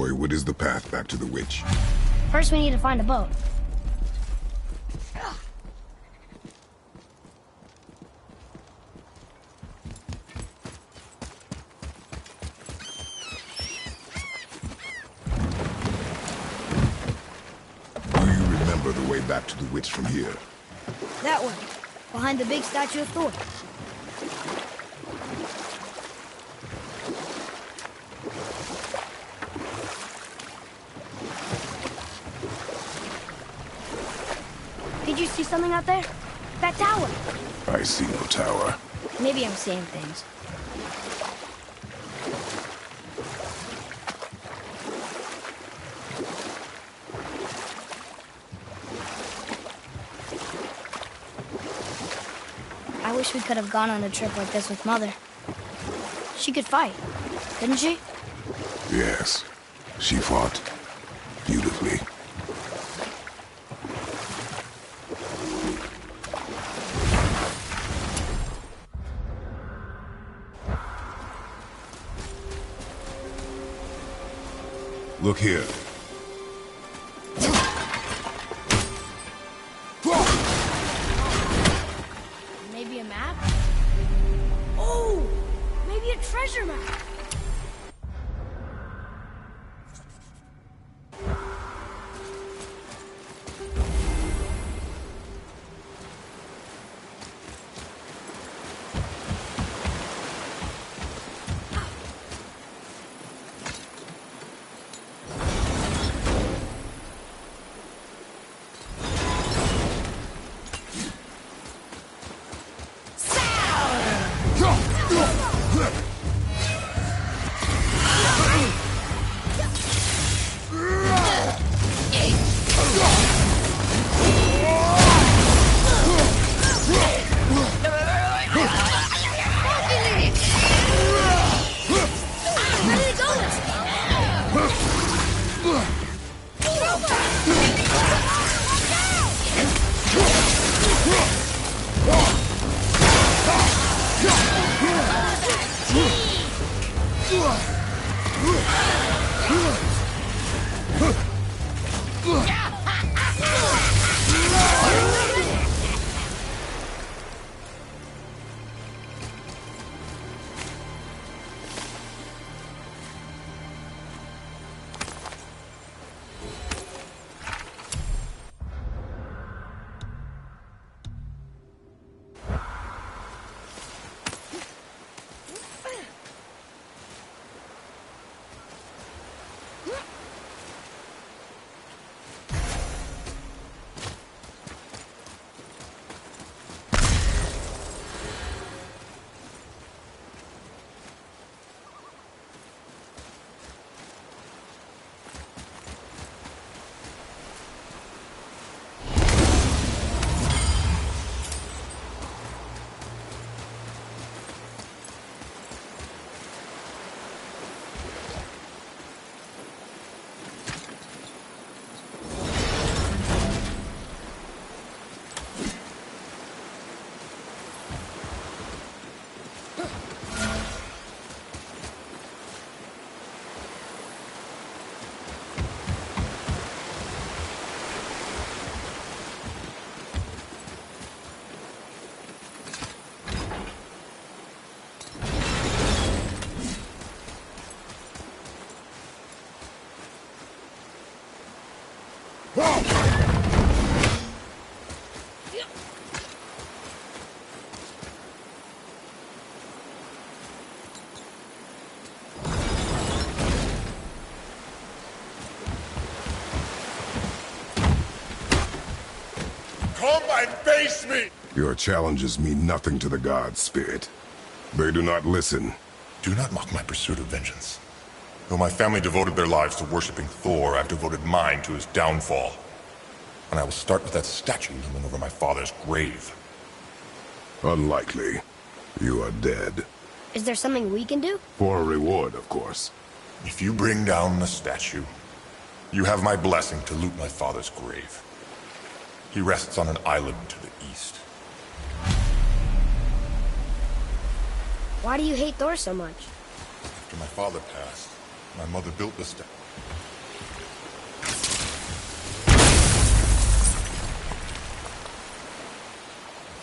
boy, what is the path back to the witch? First we need to find a boat. Do you remember the way back to the witch from here? That way, behind the big statue of Thor. Did you see something out there? That tower! I see no tower. Maybe I'm seeing things. I wish we could have gone on a trip like this with Mother. She could fight, couldn't she? Yes, she fought beautifully. Look here. Maybe a map? Oh! Maybe a treasure map! Come and face me! Your challenges mean nothing to the gods, Spirit. They do not listen. Do not mock my pursuit of vengeance. Though my family devoted their lives to worshipping Thor, I've devoted mine to his downfall. And I will start with that statue looming over my father's grave. Unlikely. You are dead. Is there something we can do? For a reward, of course. If you bring down the statue, you have my blessing to loot my father's grave. He rests on an island to the east. Why do you hate Thor so much? After my father passed, my mother built the statue.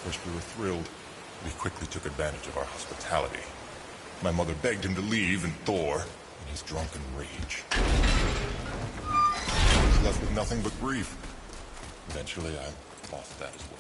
first we were thrilled, but he quickly took advantage of our hospitality. My mother begged him to leave, and Thor, in his drunken rage, was left with nothing but grief. Eventually, I lost that as well.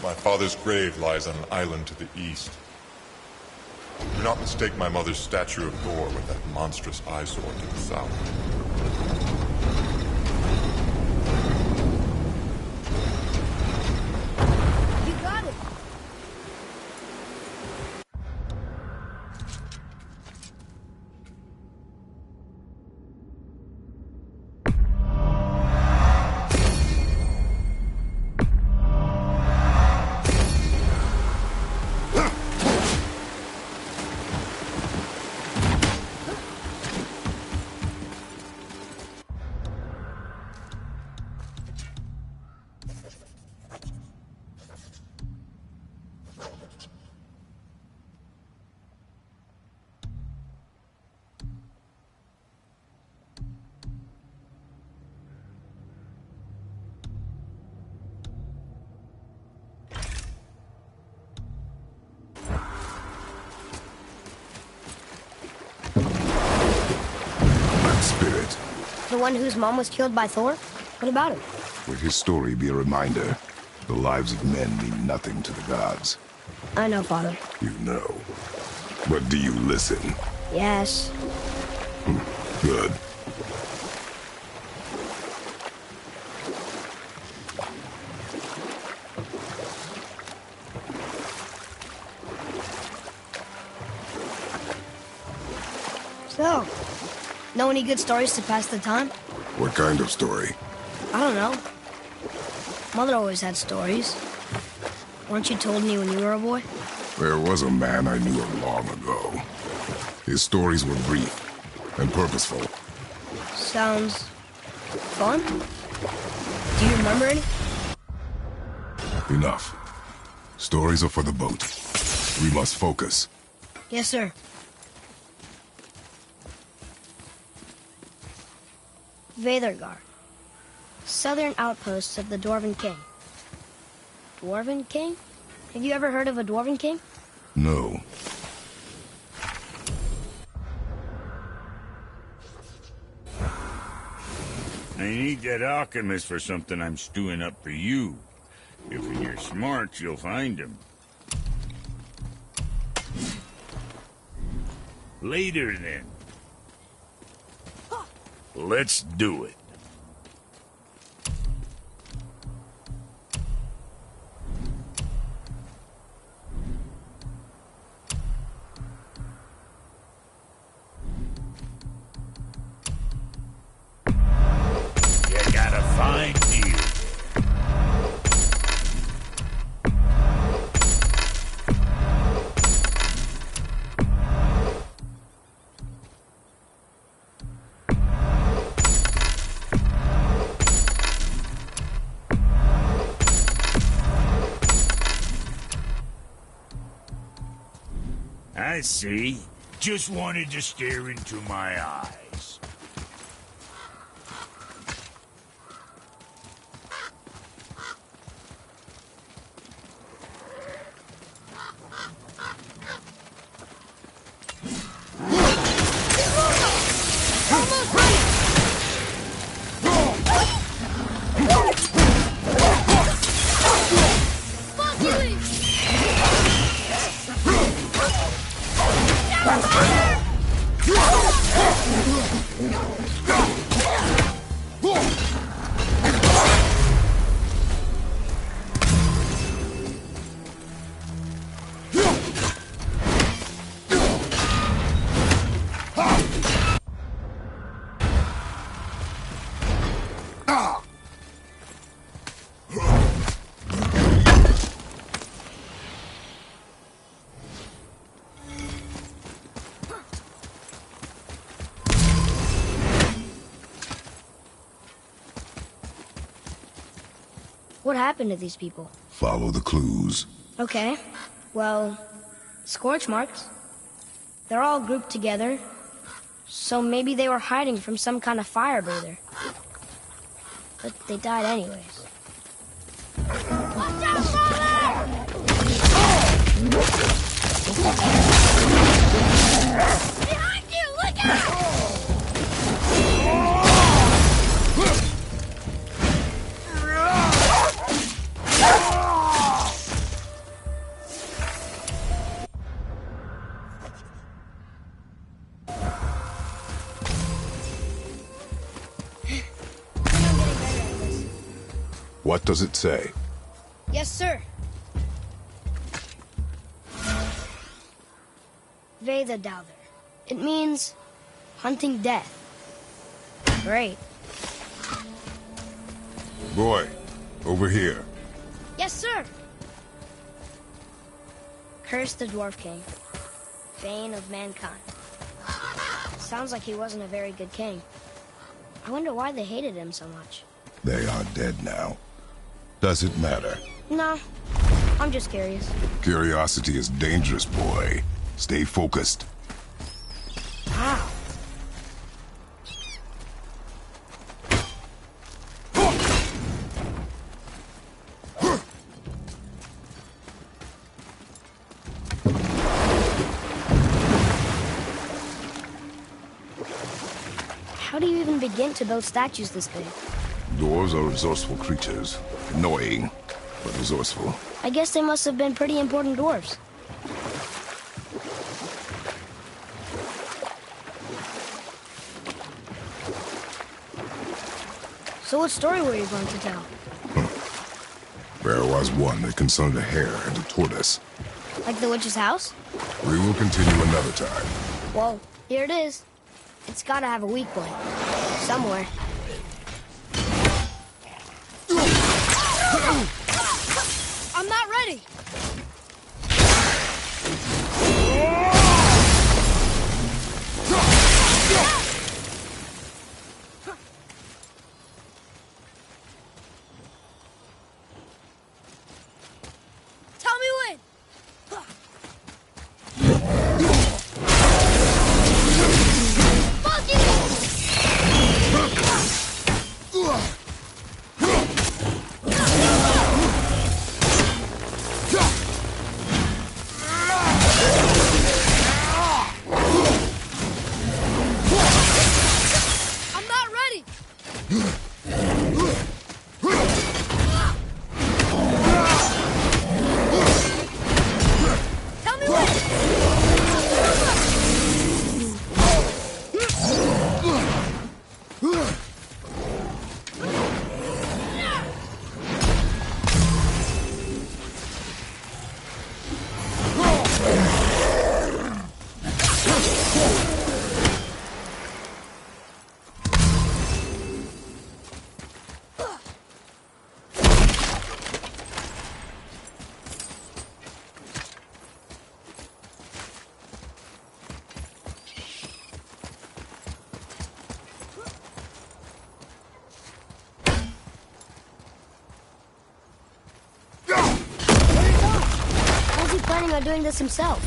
My father's grave lies on an island to the east. Do not mistake my mother's statue of Thor with that monstrous eyesore to the south. You got it. Spirit. The one whose mom was killed by Thor? What about him? Would his story be a reminder? The lives of men mean nothing to the gods. I know, Father. You know. But do you listen? Yes. Good. So, know any good stories to pass the time? What kind of story? I don't know. Mother always had stories. Weren't you told me when you were a boy? There was a man I knew of long ago. His stories were brief and purposeful. Sounds fun. Do you remember any? Enough. Stories are for the boat. We must focus. Yes, sir. Veðurgard. Southern outposts of the Dwarven King. Dwarven King? Have you ever heard of a Dwarven King? No. I need that alchemist for something I'm stewing up for you. If you're smart, you'll find him. Later, then. Let's do it. You got a fine deal. I see. Just wanted to stare into my eyes. What happened to these people? Follow the clues. Okay. Well, scorch marks. They're all grouped together. So maybe they were hiding from some kind of fire breather. But they died anyways. Watch out, father! Behind you! Look out! What does it say? Yes, sir. Veidardalr. It means hunting death. Great. Boy, over here. Yes, sir. Curse the Dwarf King, bane of mankind. Sounds like he wasn't a very good king. I wonder why they hated him so much. They are dead now. Does it matter? No, I'm just curious. Curiosity is dangerous, boy. Stay focused. Wow. How do you even begin to build statues this big? Dwarves are resourceful creatures. Annoying, but resourceful. I guess they must have been pretty important dwarves. So what story were you going to tell? There was one that concerned a hare and a tortoise. Like the witch's house? We will continue another time. Well, here it is. It's gotta have a weak point. Somewhere. I'm not ready! Tell me when! Fuck I'm not ready! Tell me when! How's he planning on doing this himself?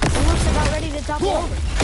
He looks about ready to topple over.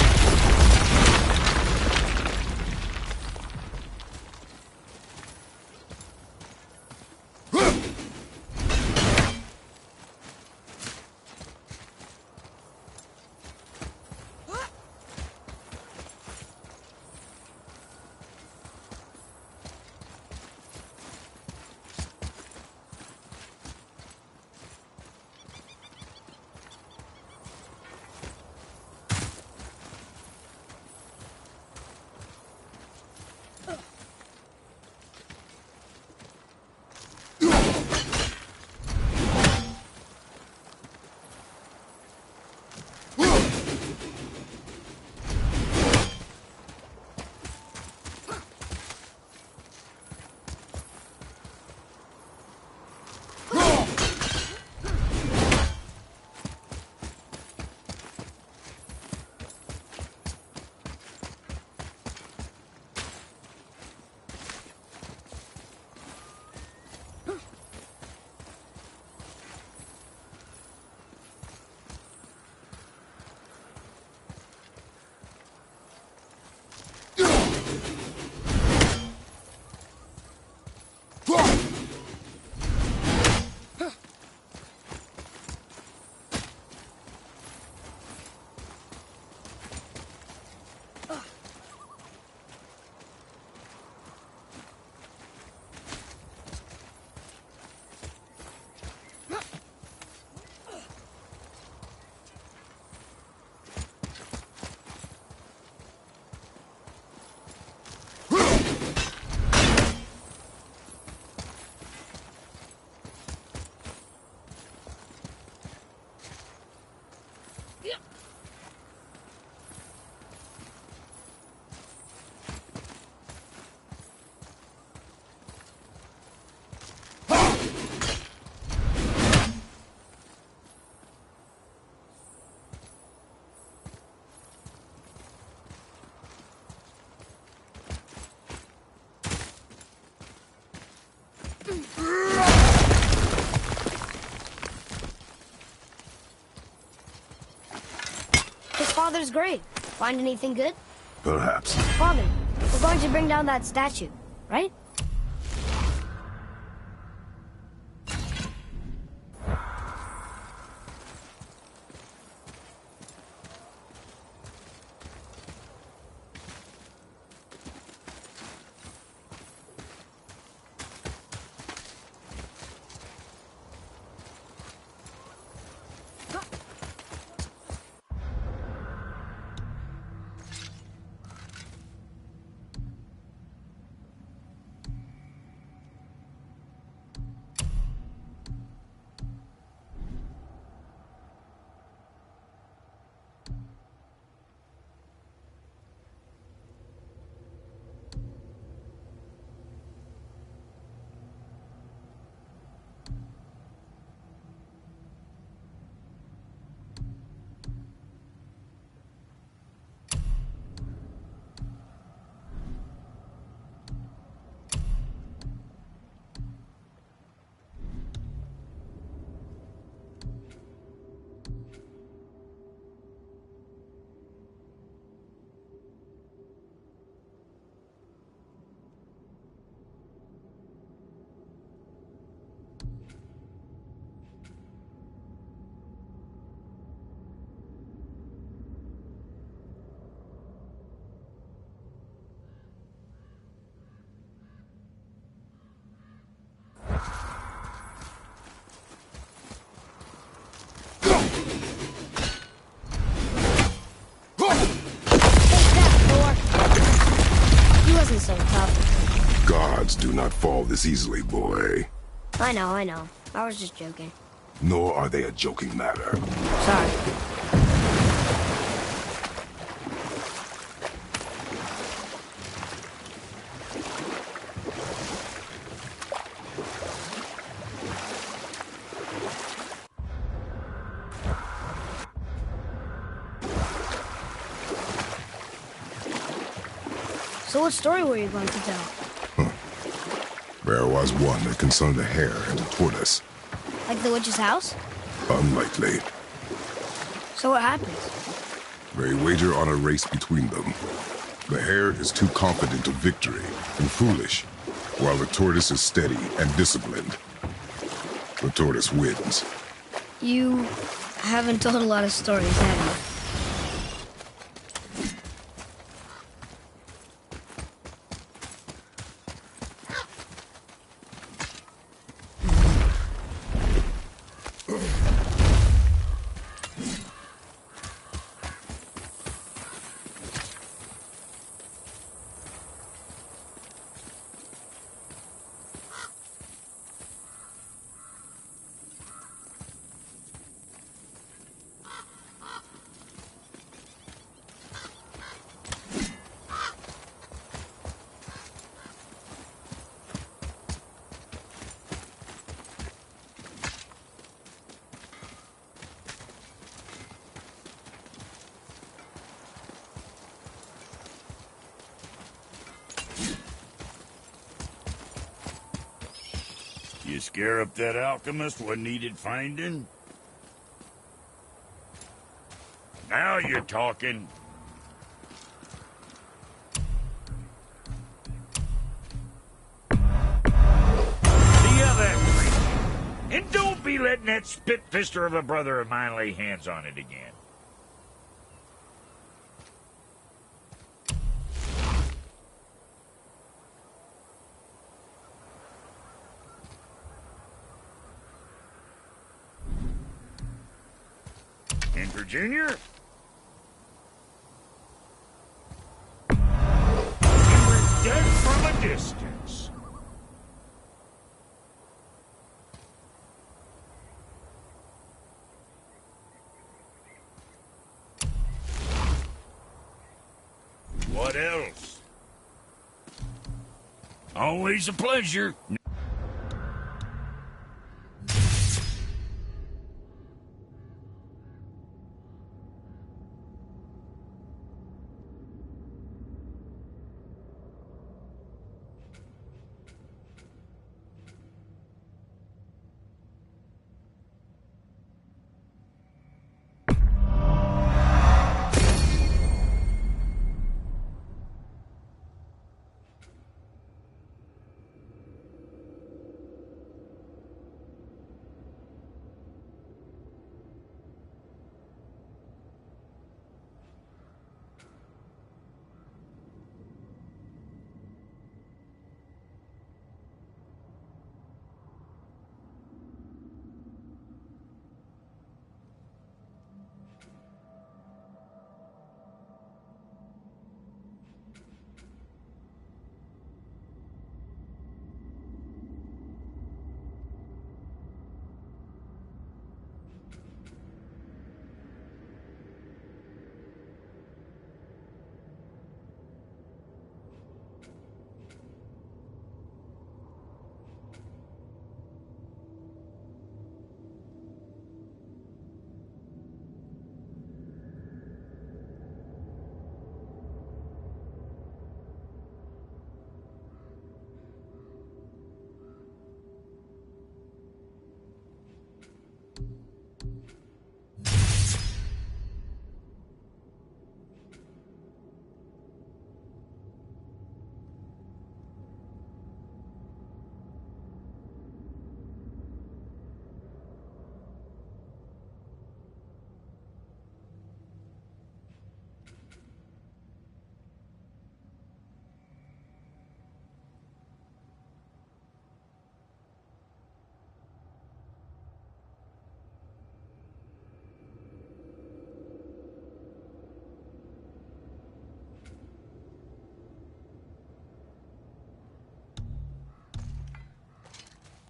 father's grave. Find anything good? Perhaps. Father, we're going to bring down that statue, right? So tough. Gods do not fall this easily, boy. I know. I was just joking. Nor are they a joking matter. Sorry. So what story were you going to tell? There was one that concerned a hare and a tortoise. Like the witch's house? Unlikely. So what happens? They wager on a race between them. The hare is too confident of victory and foolish, while the tortoise is steady and disciplined. The tortoise wins. You haven't told a lot of stories, have you? You scare up that alchemist what needed finding? Now you're talking. See how that creep. And don't be letting that spit-fister of a brother of mine lay hands on it again. Junior? You were dead from a distance. What else? Always a pleasure.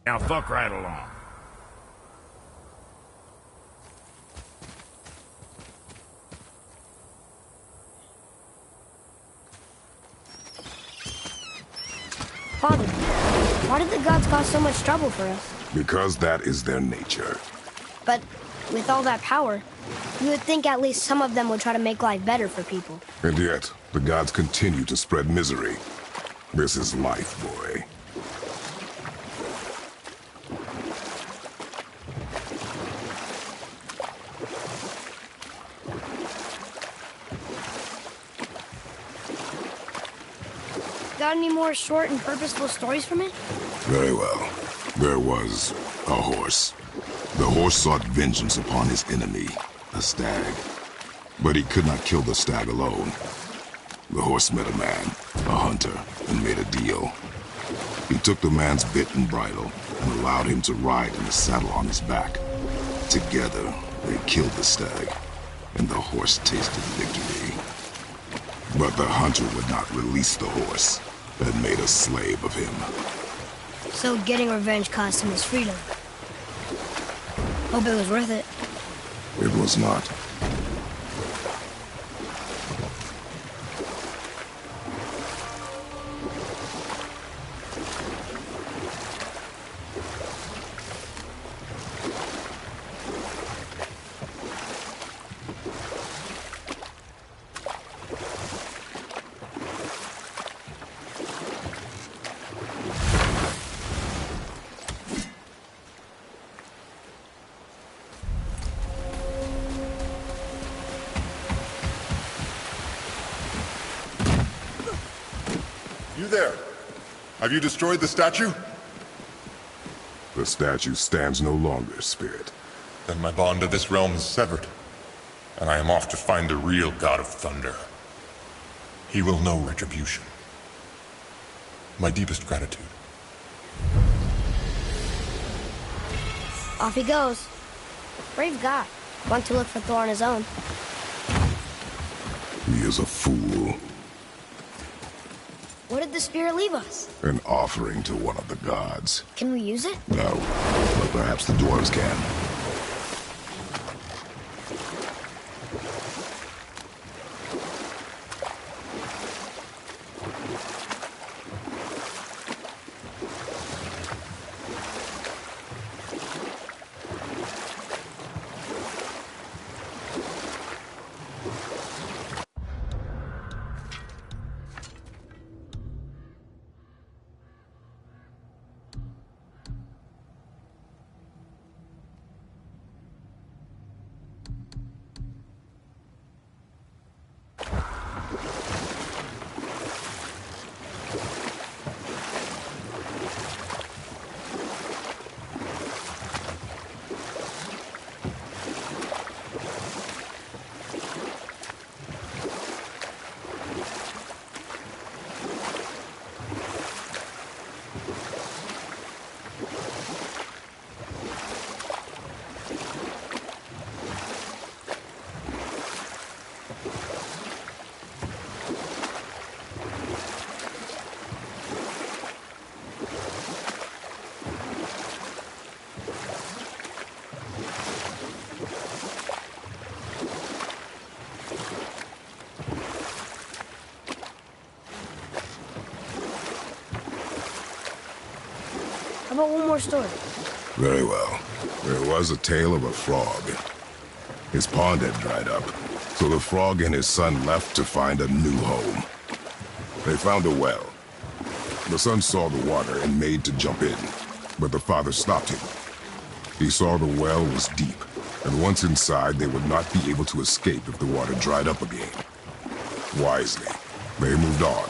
Now fuck right along. Father, why did the gods cause so much trouble for us? Because that is their nature. But with all that power, you would think at least some of them would try to make life better for people. And yet, the gods continue to spread misery. This is life, boy. Got any more short and purposeful stories from it? Very well. There was a horse. The horse sought vengeance upon his enemy, a stag. But he could not kill the stag alone. The horse met a man, a hunter, and made a deal. He took the man's bit and bridle and allowed him to ride in the saddle on his back. Together, they killed the stag, and the horse tasted victory. But the hunter would not release the horse and made a slave of him. So getting revenge cost him his freedom. Hope it was worth it. It was not. You there? Have you destroyed the statue? The statue stands no longer, Spirit. Then my bond to this realm is severed, and I am off to find the real God of Thunder. He will know retribution. My deepest gratitude. Off he goes. Brave guy. Want to look for Thor on his own. He is a fool. What did the spirit leave us? An offering to one of the gods. Can we use it? No, but perhaps the dwarves can. How about one more story? Very well. There was a tale of a frog. His pond had dried up, so the frog and his son left to find a new home. They found a well. The son saw the water and made to jump in, but the father stopped him. He saw the well was deep, and once inside, they would not be able to escape if the water dried up again. Wisely, they moved on.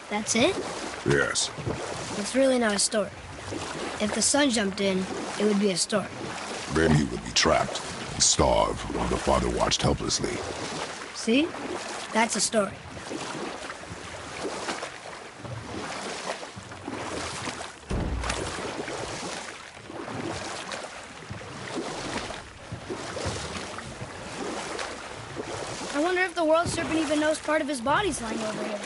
That's it? Yes. It's really not a story. If the son jumped in, it would be a story. Then he would be trapped and starve while the father watched helplessly. See? That's a story. I wonder if the world serpent even knows part of his body's lying over here.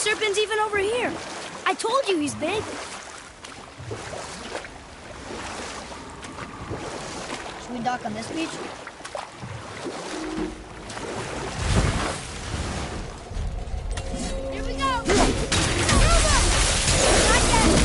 serpent's even over here. I told you he's big. Should we dock on this beach? Here we go! Not yet!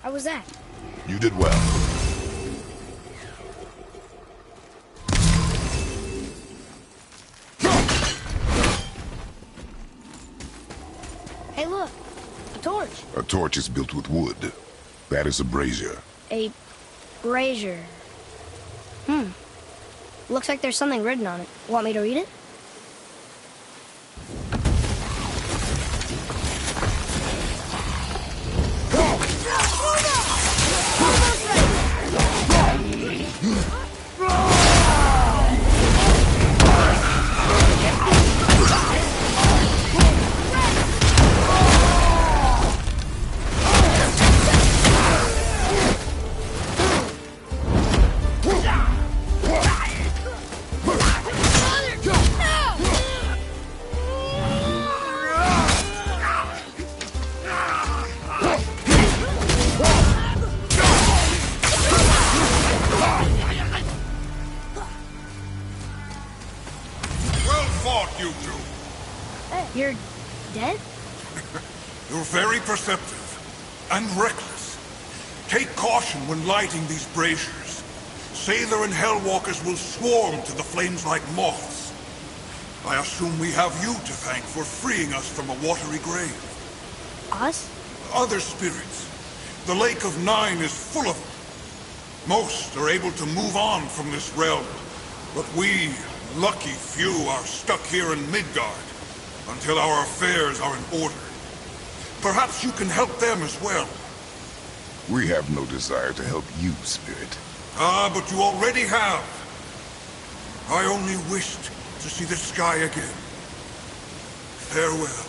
How was that? You did well. Hey, look. A torch. A torch is built with wood. That is a brazier. A brazier. Looks like there's something written on it. Want me to read it? You're dead? You're very perceptive and reckless. Take caution when lighting these braziers. Sailor and Hellwalkers will swarm to the flames like moths. I assume we have you to thank for freeing us from a watery grave. Us? Other spirits. The Lake of Nine is full of them. Most are able to move on from this realm, but we, lucky few, are stuck here in Midgard until our affairs are in order. Perhaps you can help them as well. We have no desire to help you, Spirit. Ah, but you already have. I only wished to see the sky again. Farewell.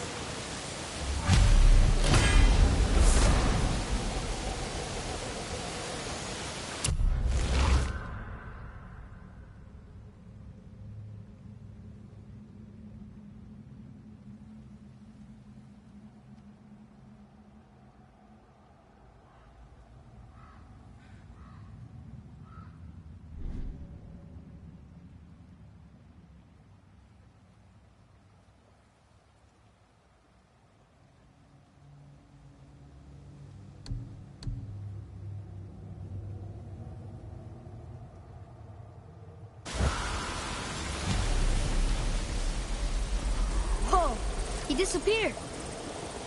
He disappeared.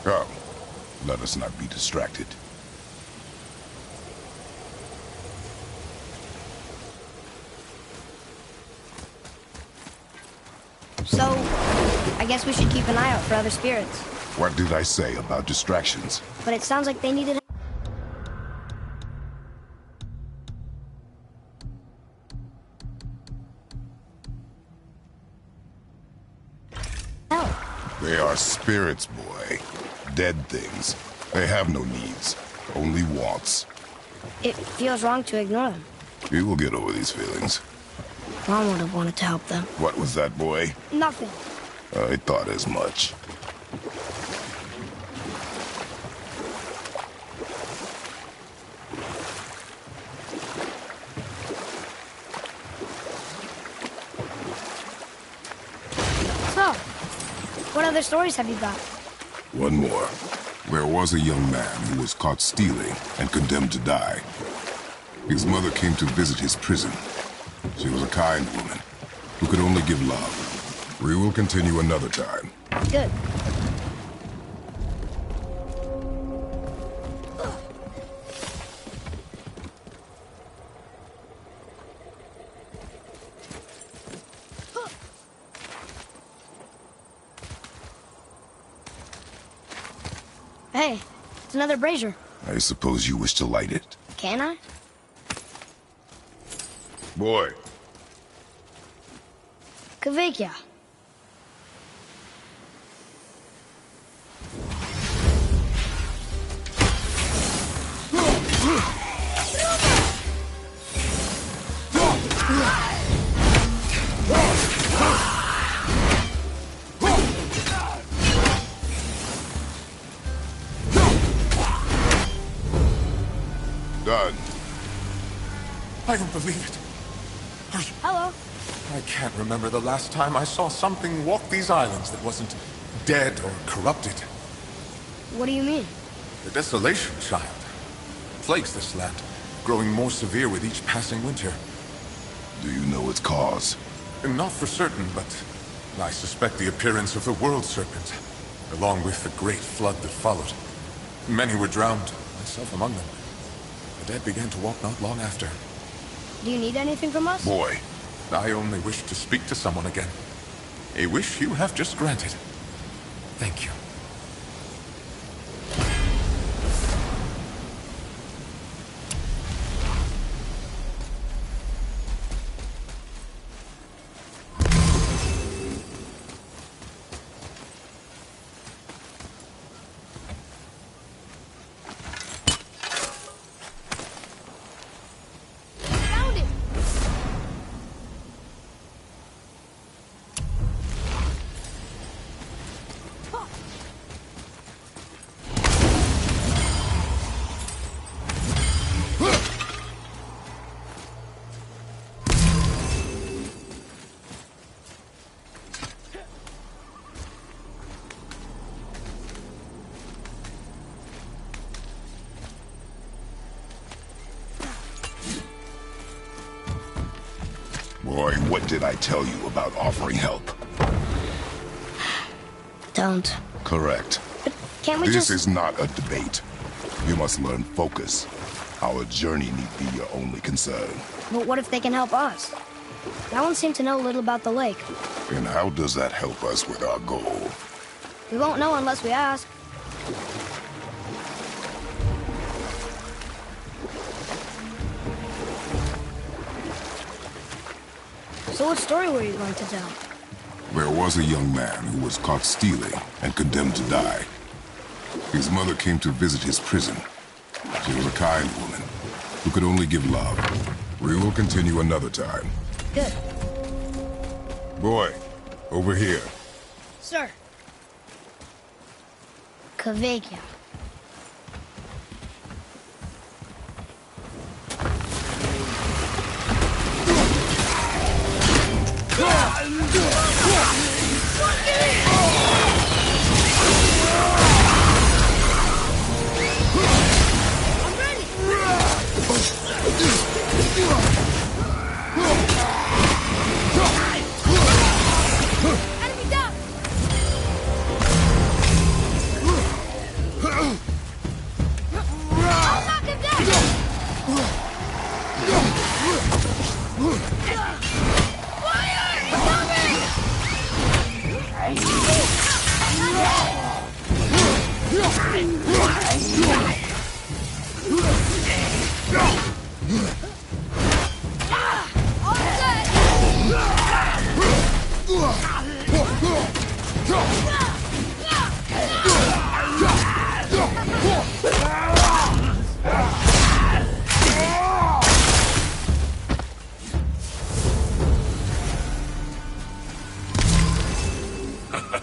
Come, let us not be distracted. So, I guess we should keep an eye out for other spirits. What did I say about distractions? But it sounds like they needed help. They are spirits, boy. Dead things. They have no needs, only wants. It feels wrong to ignore them. You will get over these feelings. Mom would have wanted to help them. What was that, boy? Nothing. I thought as much. So, what other stories have you got? One more. There was a young man who was caught stealing and condemned to die. His mother came to visit his prison. She was a kind woman who could only give love. We will continue another time. Good. Hey, it's another brazier. I suppose you wish to light it. Can I? Boy. Kvekia. Done. I don't believe it. Hello. I can't remember the last time I saw something walk these islands that wasn't dead or corrupted. What do you mean? The desolation, child, plagues this land, growing more severe with each passing winter. Do you know its cause? Not for certain, but I suspect the appearance of the World Serpent, along with the great flood that followed. Many were drowned, myself among them. The dead began to walk not long after. Do you need anything from us? Boy. I only wish to speak to someone again. A wish you have just granted. Thank you. Found it! Boy, what did I tell you about offering help? Don't. Correct. But can't we This just... is not a debate. You must learn focus. Our journey need be your only concern. But what if they can help us? That one seemed to know a little about the lake. And how does that help us with our goal? We won't know unless we ask. So what story were you going to tell? There was a young man who was caught stealing and condemned to die. His mother came to visit his prison. She was a kind woman who could only give love. We will continue another time. Good. Boy, over here. Sir. Kvekia. I'm ready! Enemy down! I'll knock him down!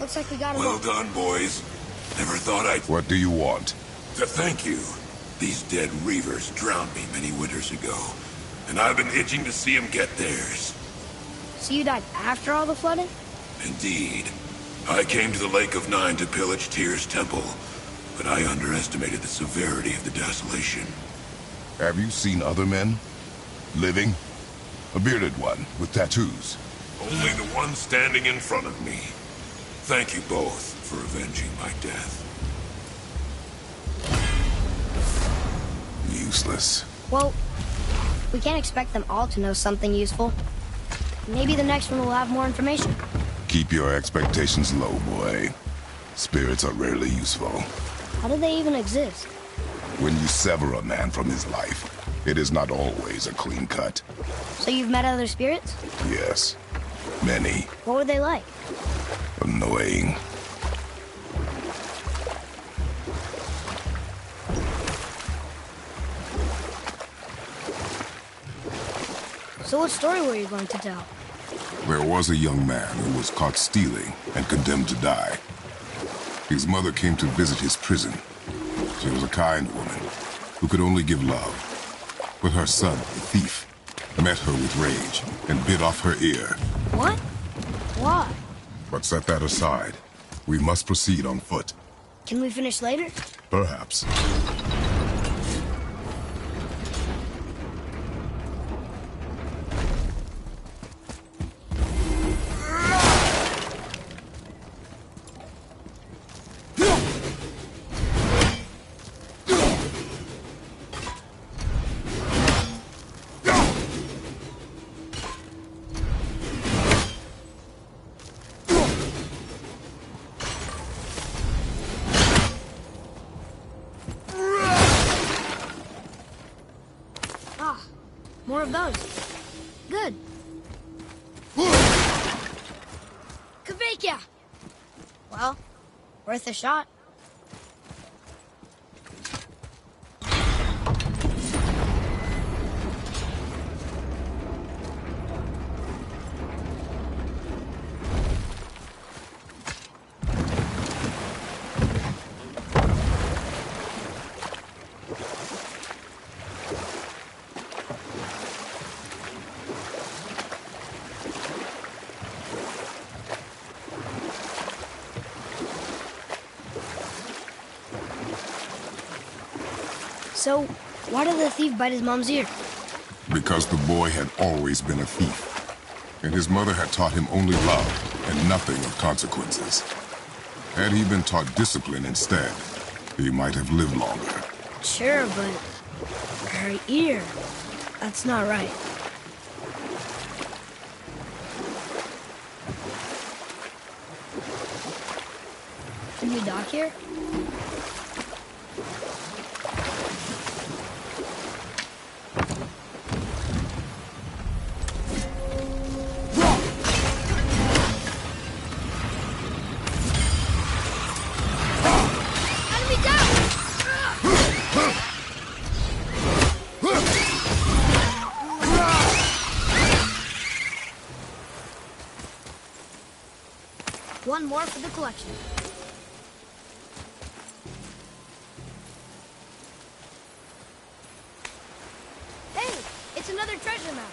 Looks like we got him. Well done, boys. Never thought I'd... What do you want? To thank you. These dead reavers drowned me many winters ago, and I've been itching to see them get theirs. So you died after all the flooding? Indeed. I came to the Lake of Nine to pillage Tyr's temple, but I underestimated the severity of the desolation. Have you seen other men? Living? A bearded one with tattoos. Only the one standing in front of me. Thank you both for avenging my death. Useless. Well, we can't expect them all to know something useful. Maybe the next one will have more information. Keep your expectations low, boy. Spirits are rarely useful. How do they even exist? When you sever a man from his life, It is not always a clean cut. So you've met other spirits? Yes, many. What were they like? Annoying. So what story were you going to tell? There was a young man who was caught stealing and condemned to die. His mother came to visit his prison. She was a kind woman who could only give love. But her son, the thief, met her with rage and bit off her ear. What? Why? But set that aside. We must proceed on foot. Can we finish later? Perhaps. More of those. Good. Kvekia! Well, worth a shot. So, why did the thief bite his mom's ear? Because the boy had always been a thief. And his mother had taught him only love and nothing of consequences. Had he been taught discipline instead, he might have lived longer. Sure, but her ear, that's not right. Can you dock here? One more for the collection. Hey, it's another treasure map.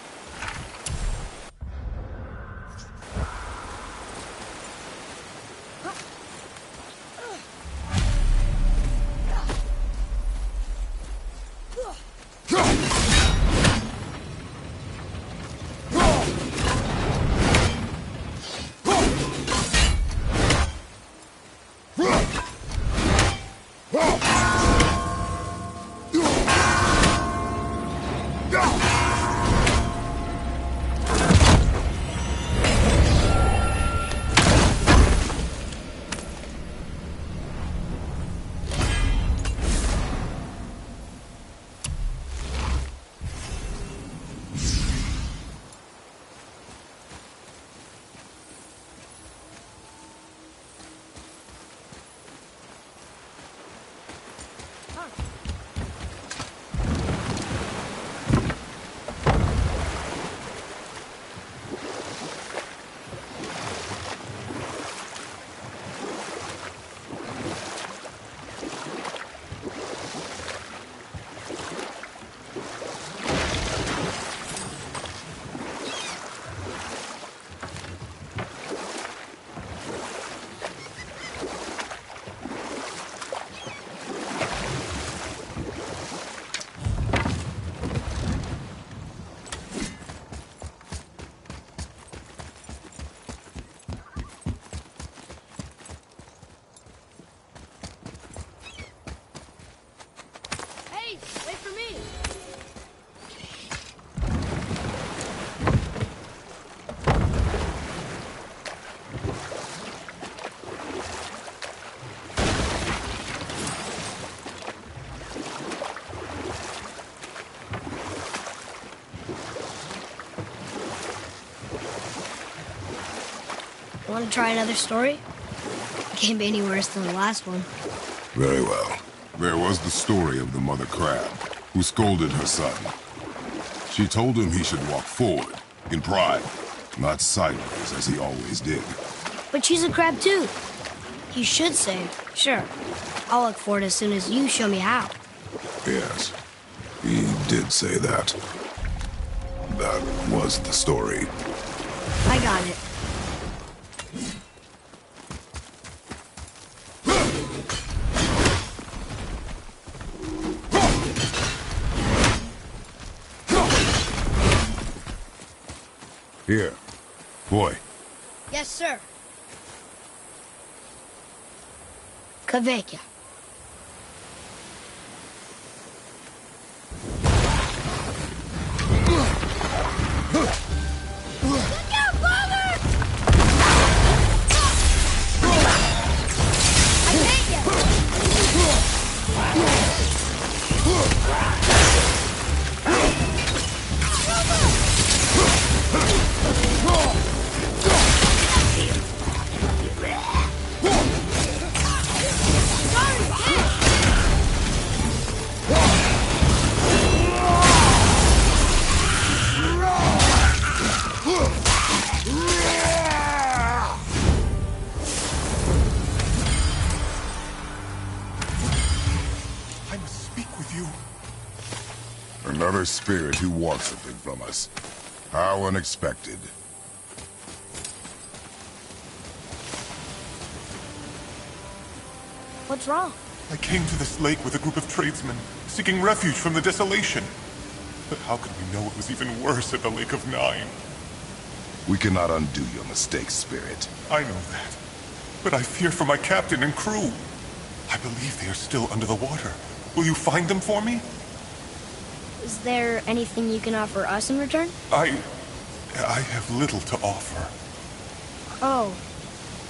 Want to try another story? Can't be any worse than the last one. Very well. There was the story of the mother crab, who scolded her son. She told him he should walk forward, in pride, not sideways as he always did. But she's a crab too. You should say, sure, I'll look forward as soon as you show me how. Yes, he did say that. That was the story. I got it. Here, boy. Yes, sir. Kaveka. Another spirit who wants something from us. How unexpected. What's wrong? I came to this lake with a group of tradesmen, seeking refuge from the desolation. But how could we know it was even worse at the Lake of Nine? We cannot undo your mistakes, Spirit. I know that. But I fear for my captain and crew. I believe they are still under the water. Will you find them for me? Is there anything you can offer us in return? I have little to offer. Oh.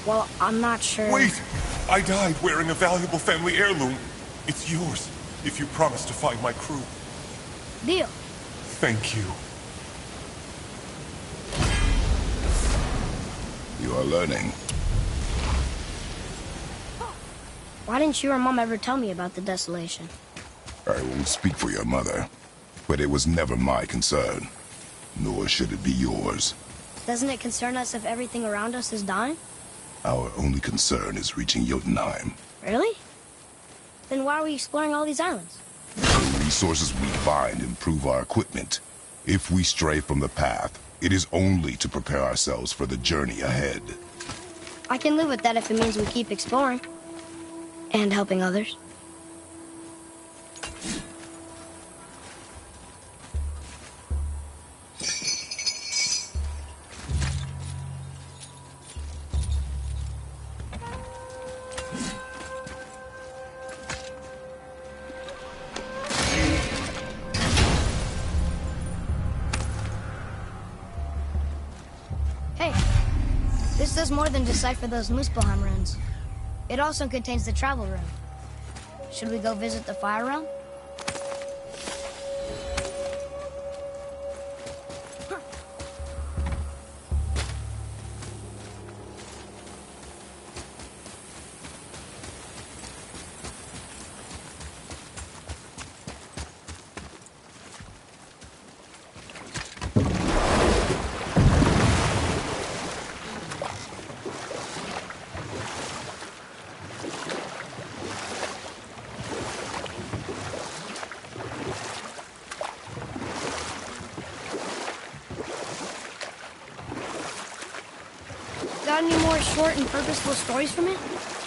Well, I'm not sure. Wait! I died wearing a valuable family heirloom. It's yours, if you promise to find my crew. Deal. Thank you. You are learning. Why didn't you or Mom ever tell me about the desolation? I won't speak for your mother, but it was never my concern. Nor should it be yours. Doesn't it concern us if everything around us is dying? Our only concern is reaching Jotunheim. Really? Then why are we exploring all these islands? The resources we find improve our equipment. If we stray from the path, it is only to prepare ourselves for the journey ahead. I can live with that if it means we keep exploring. And helping others. Hey, this does more than decipher those Muspelheim runes. It also contains the travel rune. Should we go visit the fire realm? Got any more short and purposeful stories from it?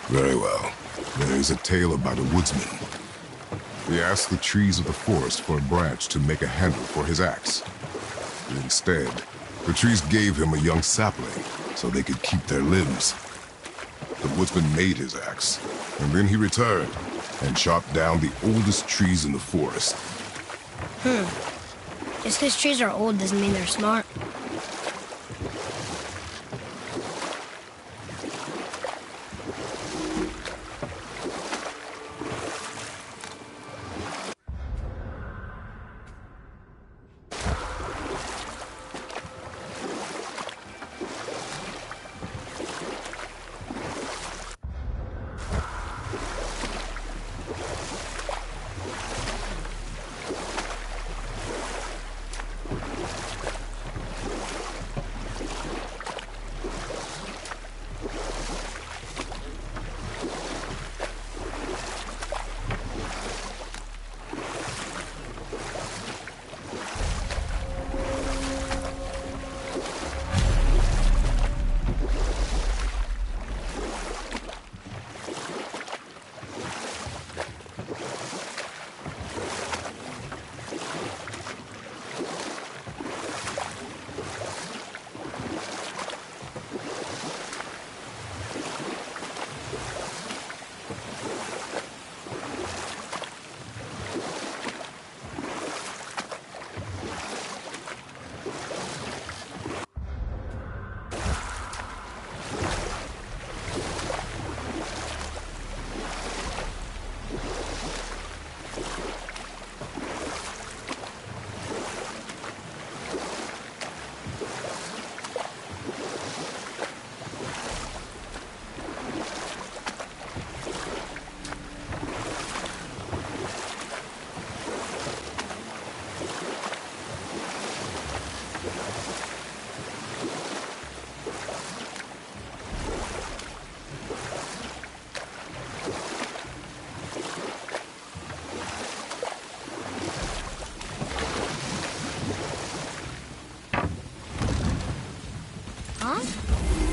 Very well. There is a tale about a woodsman. He asked the trees of the forest for a branch to make a handle for his axe. Instead, the trees gave him a young sapling so they could keep their limbs. The woodsman made his axe, and then he returned and chopped down the oldest trees in the forest. Just because trees are old doesn't mean they're smart.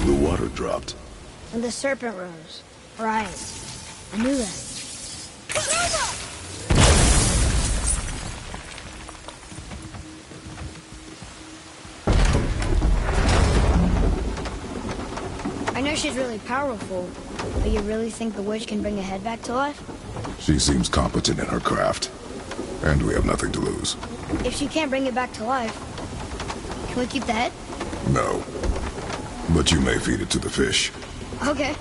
The water dropped. And the serpent rose. Right. I knew that. I know she's really powerful, but you really think the witch can bring a head back to life? She seems competent in her craft. And we have nothing to lose. If she can't bring it back to life, can we keep the head? No. But you may feed it to the fish. Okay.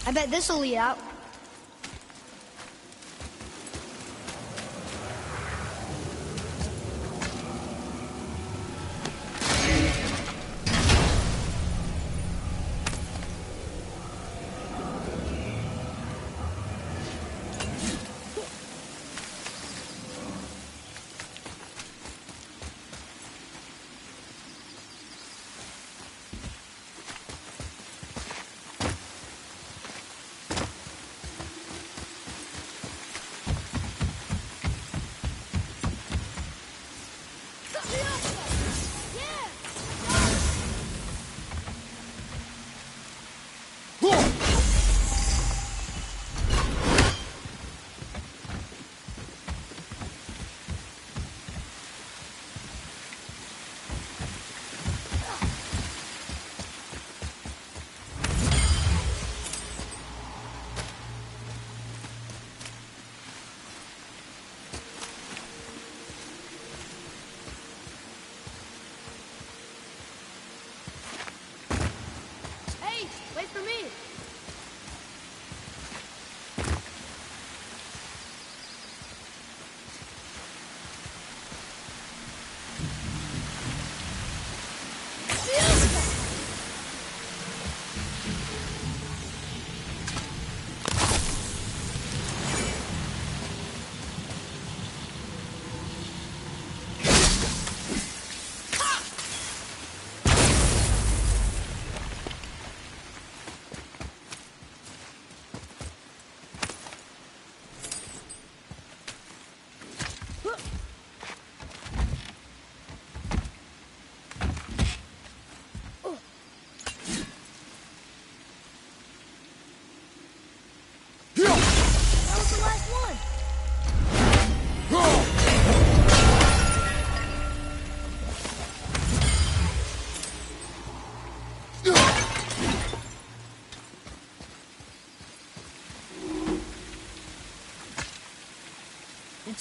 I bet this'll lead out.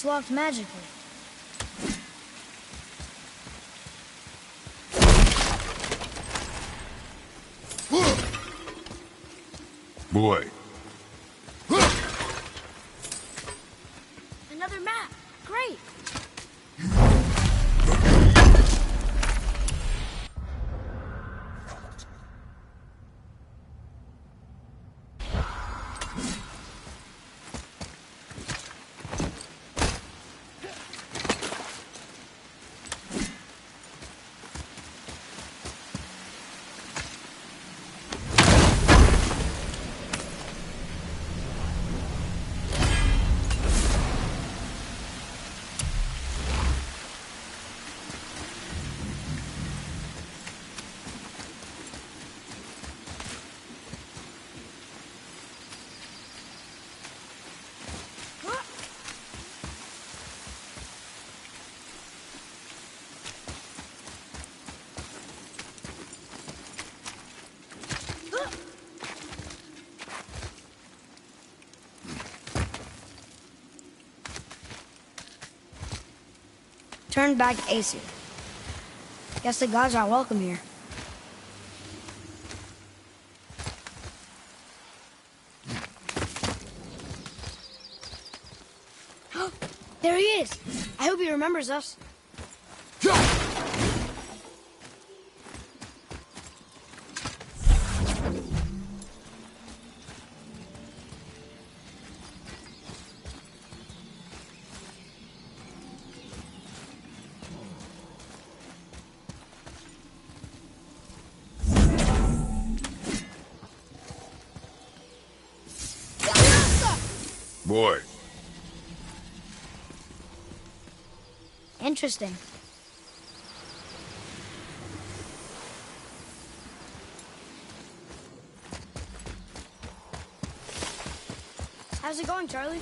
It's locked magically. Boy. Another map. Great. Turned back Aesir. Guess the gods aren't welcome here. There he is! I hope he remembers us. Boy. Interesting. How's it going, Charlie?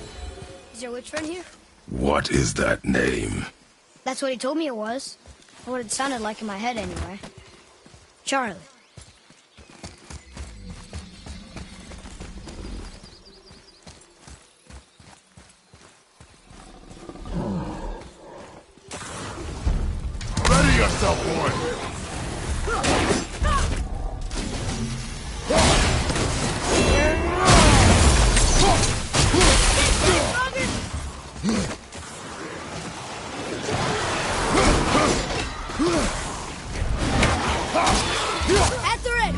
Is your witch friend here? What is that name? That's what he told me it was. Or what it sounded like in my head, anyway. Charlie. Ready yourself, boy! At the ready!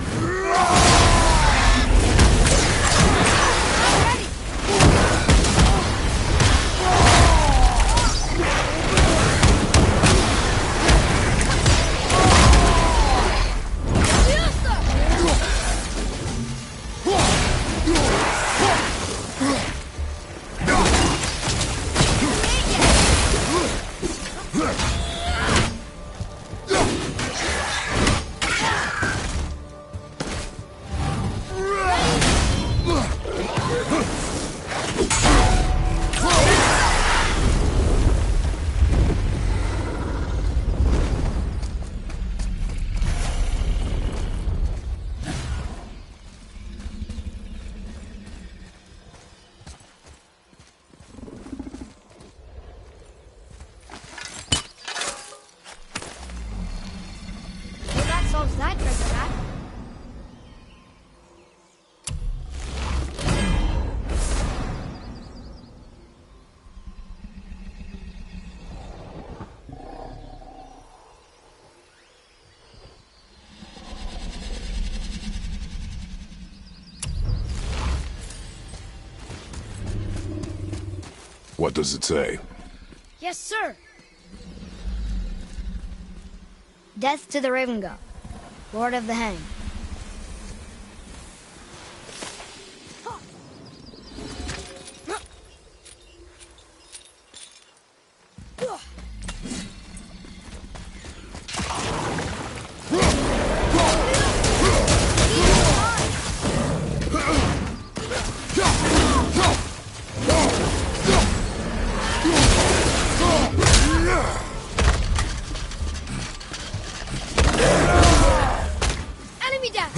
Solves that treasure map. What does it say? Yes, sir. Death to the Raven God, Lord of the Hang. Enemy down!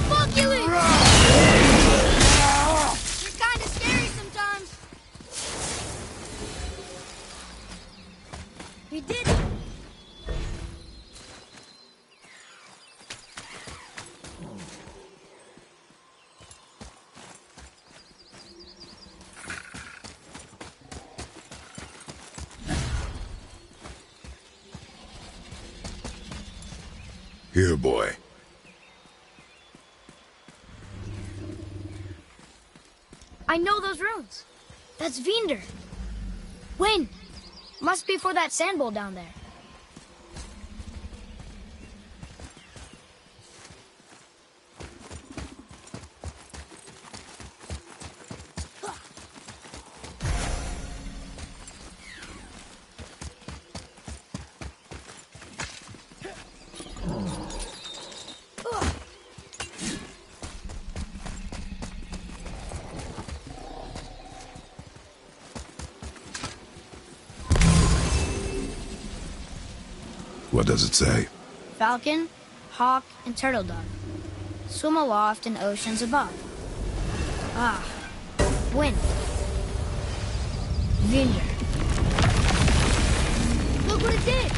Fuck you! You're kinda scary sometimes. We did it. Here, boy. I know those runes. That's Vinder. Wind. Must be for that sand bowl down there. What does it say? Falcon, hawk, and turtle dove. Swim aloft in oceans above. Ah, wind. Vinder. Look what it did!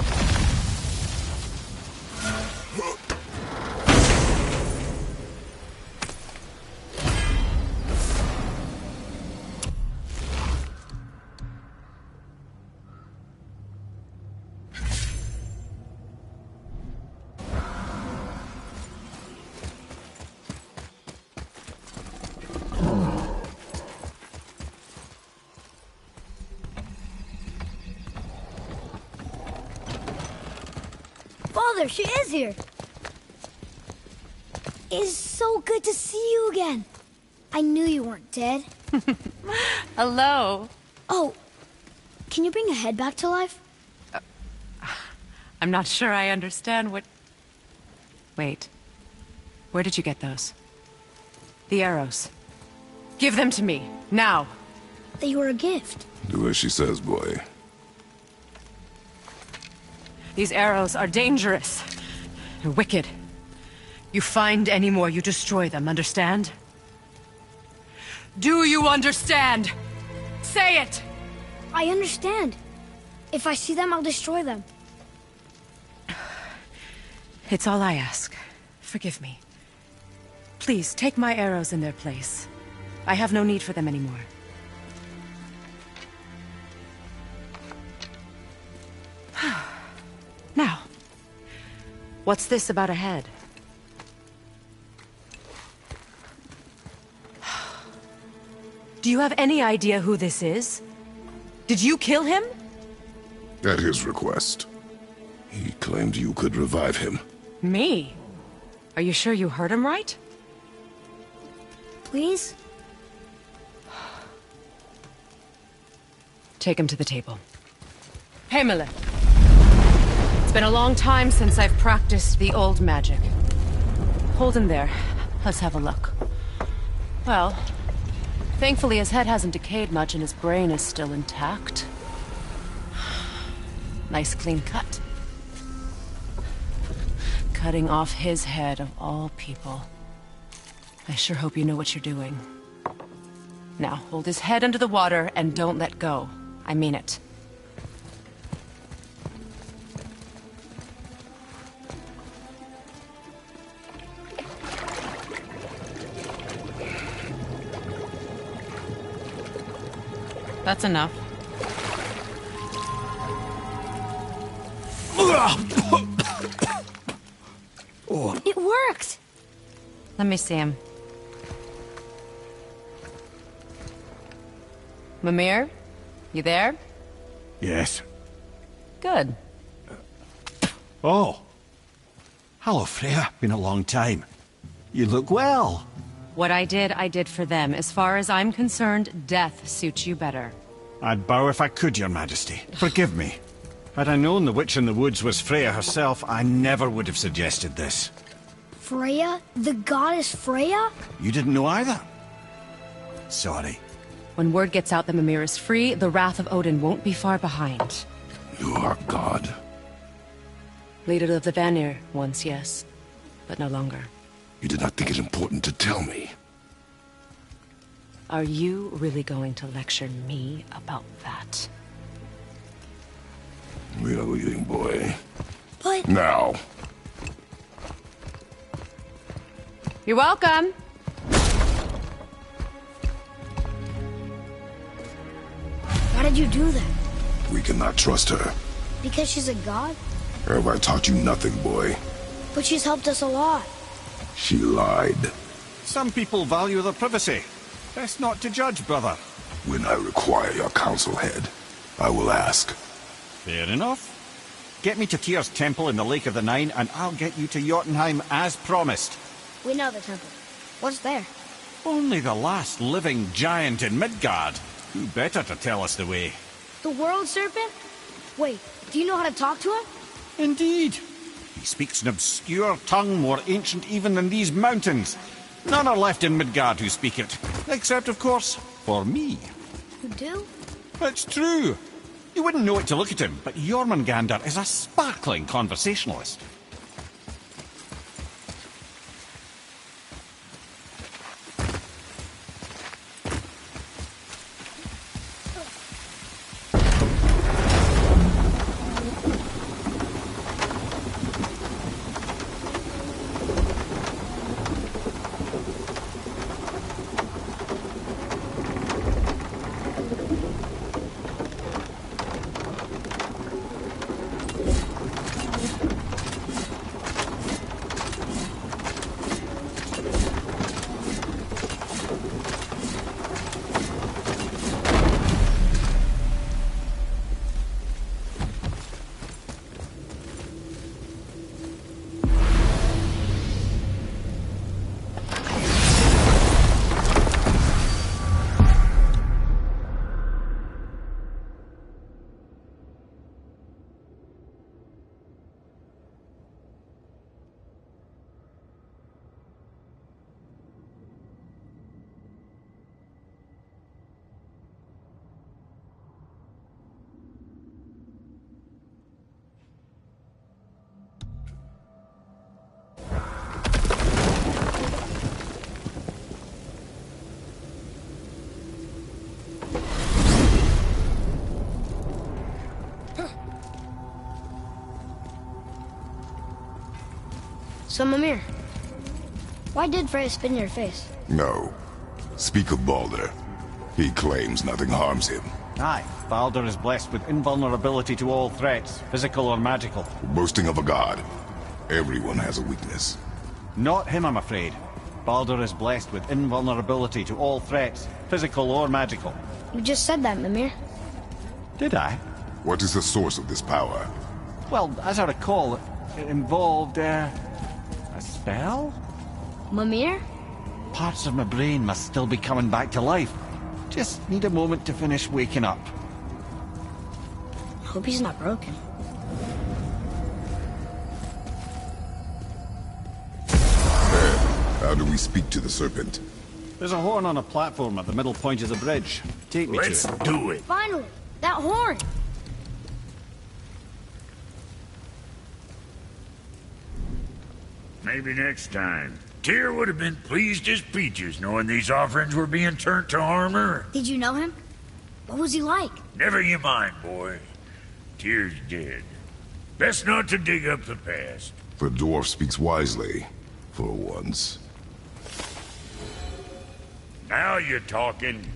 Father, she is here. It's so good to see you again. I knew you weren't dead. Hello. Oh, can you bring a head back to life? I'm not sure I understand what... Wait. Where did you get those? The arrows. Give them to me, now. They were a gift. Do as she says, boy. These arrows are dangerous. And wicked. You find any more, you destroy them, understand? Do you understand? Say it! I understand. If I see them, I'll destroy them. It's all I ask. Forgive me. Please, take my arrows in their place. I have no need for them anymore. Now, what's this about a head? Do you have any idea who this is? Did you kill him? At his request. He claimed you could revive him. Me? Are you sure you heard him right? Please? Take him to the table. Hamlet. It's been a long time since I've practiced the old magic. Hold him there. Let's have a look. Well, thankfully his head hasn't decayed much and his brain is still intact. Nice clean cut. Cutting off his head of all people. I sure hope you know what you're doing. Now, hold his head under the water and don't let go. I mean it. That's enough. It worked! Let me see him. Mimir? You there? Yes. Good. Oh. Hello, Freya. Been a long time. You look well. What I did for them. As far as I'm concerned, death suits you better. I'd bow if I could, Your Majesty. Forgive me. Had I known the witch in the woods was Freya herself, I never would have suggested this. Freya? The goddess Freya? You didn't know either? Sorry. When word gets out that Mimir is free, the wrath of Odin won't be far behind. You are God. Leader of the Vanir once, yes. but no longer. You did not think it important to tell me. Are you really going to lecture me about that? We are leaving, boy. But... Now. You're welcome. Why did you do that? We cannot trust her. Because she's a god? Have I taught you nothing, boy? But she's helped us a lot. She lied. Some people value their privacy. Best not to judge, brother. When I require your council head, I will ask. Fair enough. Get me to Tyr's temple in the Lake of the Nine, and I'll get you to Jotunheim as promised. We know the temple. What's there? Only the last living giant in Midgard. Who better to tell us the way? The world serpent? Wait, do you know how to talk to him? Indeed. He speaks an obscure tongue more ancient even than these mountains. None are left in Midgard who speak it. Except, of course, for me. You do? It's true. You wouldn't know it to look at him, but Jormungandr is a sparkling conversationalist. So, Mimir, why did Freya spit in your face? No. Speak of Baldur. He claims nothing harms him. Aye, Baldur is blessed with invulnerability to all threats, physical or magical. Boasting of a god. Everyone has a weakness. Not him, I'm afraid. Baldur is blessed with invulnerability to all threats, physical or magical. You just said that, Mimir. Did I? What is the source of this power? Well, as I recall, it involved, a spell? Mimir? Parts of my brain must still be coming back to life. Just need a moment to finish waking up. Hope he's not broken. How do we speak to the serpent? There's a horn on a platform at the middle point of the bridge. Take me Let's to it. do it. Finally! That horn! Maybe next time. Tyr would have been pleased as peaches knowing these offerings were being turned to armor. Did you know him? What was he like? Never you mind, boy. Tyr's dead. Best not to dig up the past. The dwarf speaks wisely, for once. Now you're talking.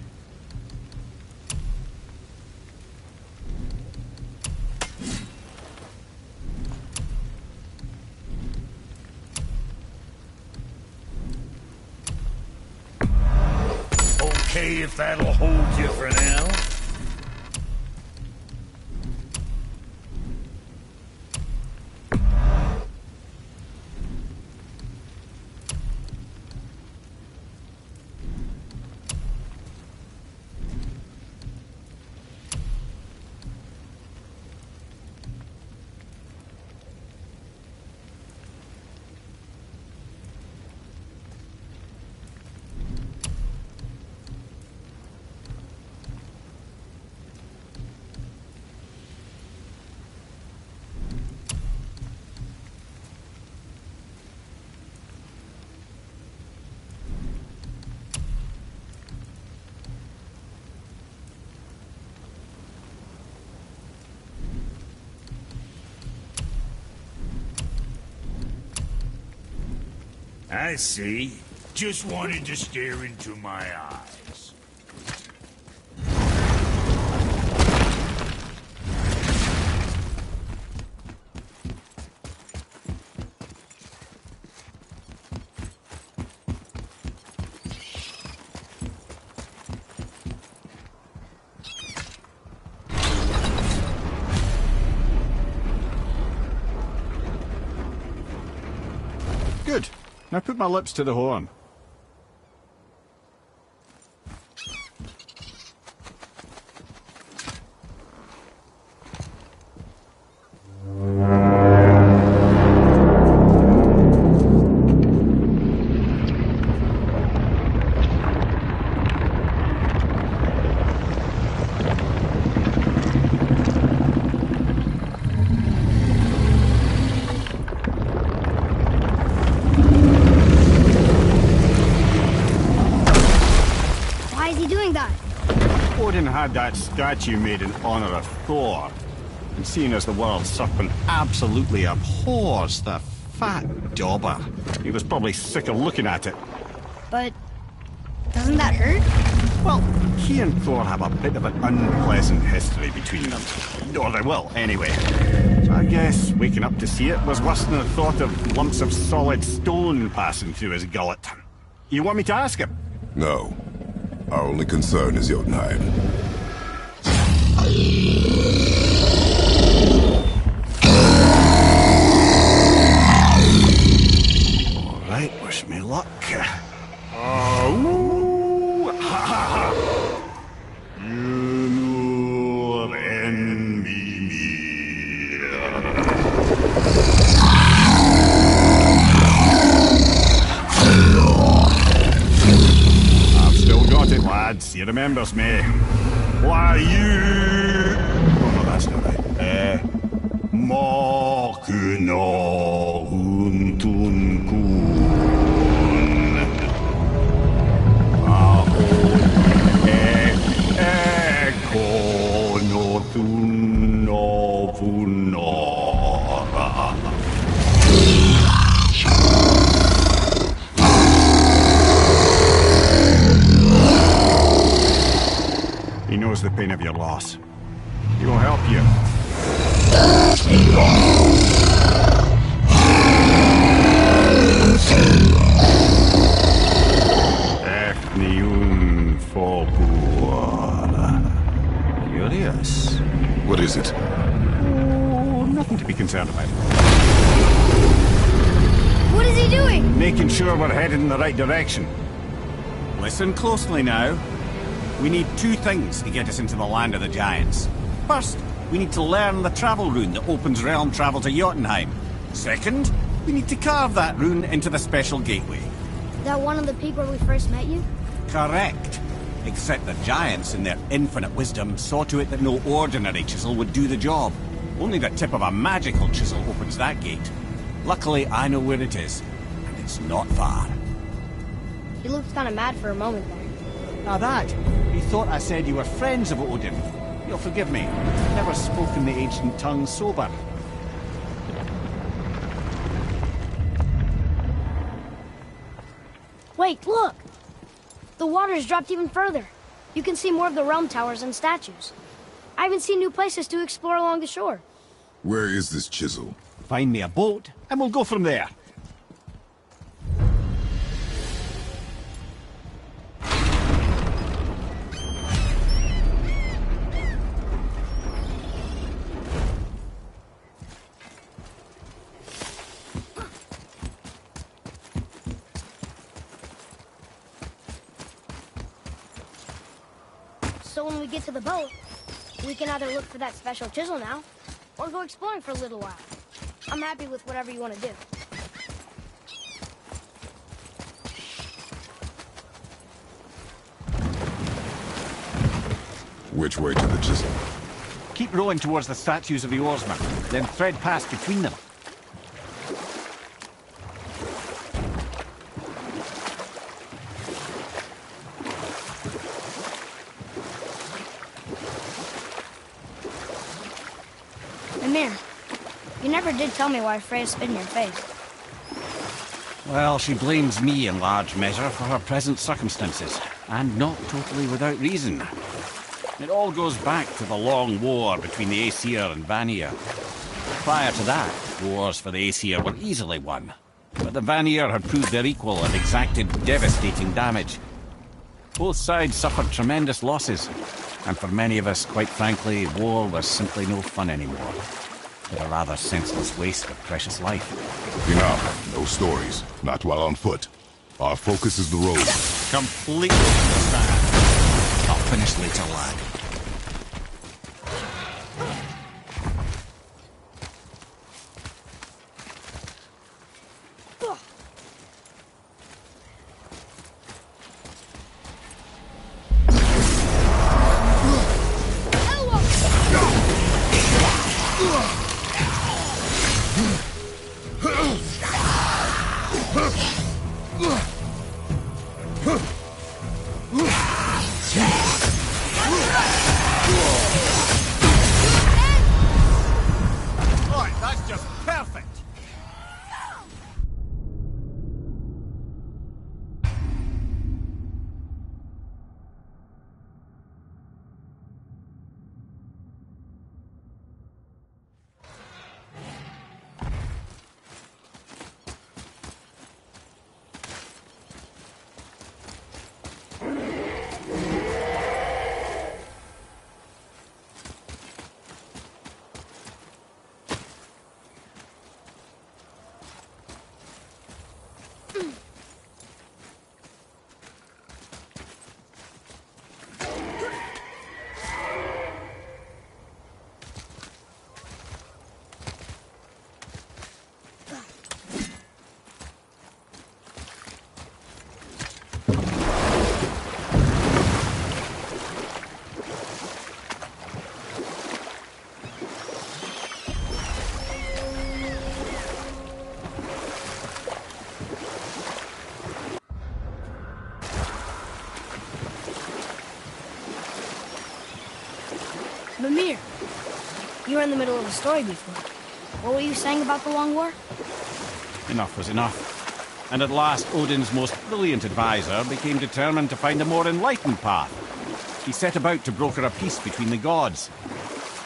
Okay, if that'll hold you for now. I see. Just wanted to stare into my eyes. Good. Now put my lips to the horn. Had that statue made in honor of Thor, and seeing as the world serpent absolutely abhors the fat dauber, he was probably sick of looking at it. But doesn't that hurt? Well, he and Thor have a bit of an unpleasant history between them. Or they will, anyway. So I guess waking up to see it was worse than the thought of lumps of solid stone passing through his gullet. You want me to ask him? No. Our only concern is Jotunheim. All right, wish me luck. Oh, ha ha ha! You envy me. I've still got it, lads. He remembers me. Why, you... Oh, no, that's not right. Makuna huntun kun. Ekonotun novunora. He knows the pain of your loss. He will help you. Efniun Fobur. Curious. What is it? Oh, nothing to be concerned about. What is he doing? Making sure we're headed in the right direction. Listen closely now. We need two things to get us into the land of the giants. First, we need to learn the travel rune that opens realm travel to Jotunheim. Second, we need to carve that rune into the special gateway. That one of the peak where we first met you? Correct. Except the giants, in their infinite wisdom, saw to it that no ordinary chisel would do the job. Only the tip of a magical chisel opens that gate. Luckily, I know where it is, and it's not far. He looked kind of mad for a moment there. Now that, he thought I said you were friends of Odin. You'll forgive me. I've never spoken the ancient tongue sober. Wait, look! The water's dropped even further. You can see more of the realm towers and statues. I even see new places to explore along the shore. Where is this chisel? Find me a boat, and we'll go from there. So when we get to the boat, we can either look for that special chisel now, or go exploring for a little while. I'm happy with whatever you want to do. Which way to the chisel? Keep rowing towards the statues of the oarsmen, then thread past between them. Amir, you never did tell me why Freya spit in your face. Well, she blames me in large measure for her present circumstances, and not totally without reason. It all goes back to the long war between the Aesir and Vanir. Prior to that, wars for the Aesir were easily won, but the Vanir had proved their equal and exacted devastating damage. Both sides suffered tremendous losses, and for many of us, quite frankly, war was simply no fun anymore. But a rather senseless waste of precious life. Enough. No stories. Not while on foot. Our focus is the road. Completely understand. I'll finish later, lad. Mimir, you were in the middle of a story before. What were you saying about the Long War? Enough was enough. And at last, Odin's most brilliant advisor became determined to find a more enlightened path. He set about to broker a peace between the gods.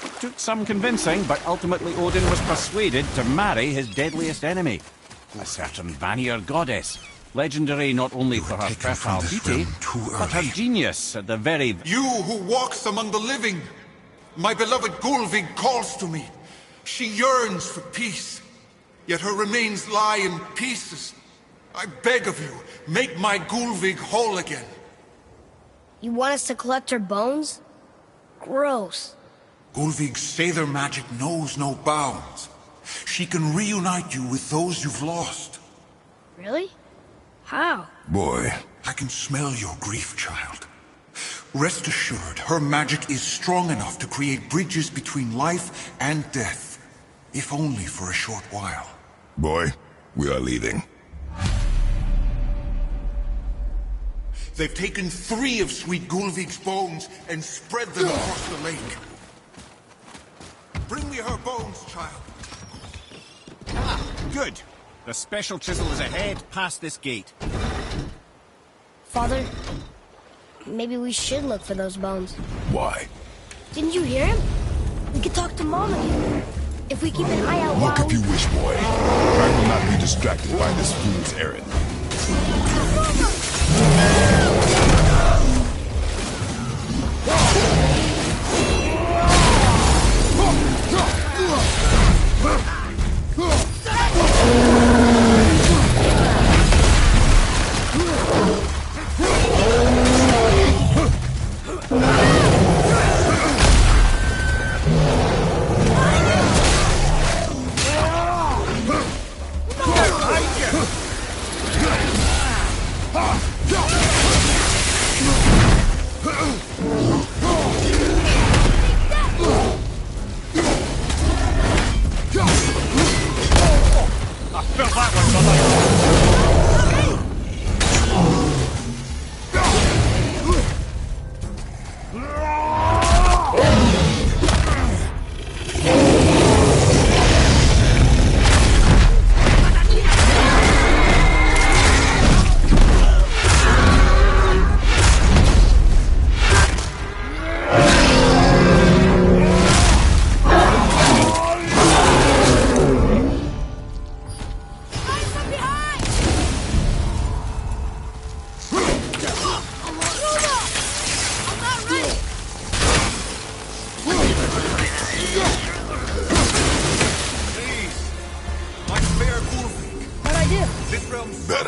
It took some convincing, but ultimately Odin was persuaded to marry his deadliest enemy, a certain Vanir goddess, legendary not only for her fertile beauty, but her genius at the very... You who walks among the living! My beloved Gulvig calls to me. She yearns for peace, yet her remains lie in pieces. I beg of you, make my Gulvig whole again. You want us to collect her bones? Gross. Gulvig's Seidr magic knows no bounds. She can reunite you with those you've lost. Really? How? Boy. I can smell your grief, child. Rest assured, her magic is strong enough to create bridges between life and death, if only for a short while. Boy, we are leaving. They've taken 3 of Sweet Gulvig's bones and spread them across the lake. Bring me her bones, child. Good. The special chisel is ahead, past this gate. Father, maybe we should look for those bones. Why? Didn't you hear him? We could talk to Mom again. If we keep an eye out Look while if you wish, boy. I will not be distracted by this fool's errand.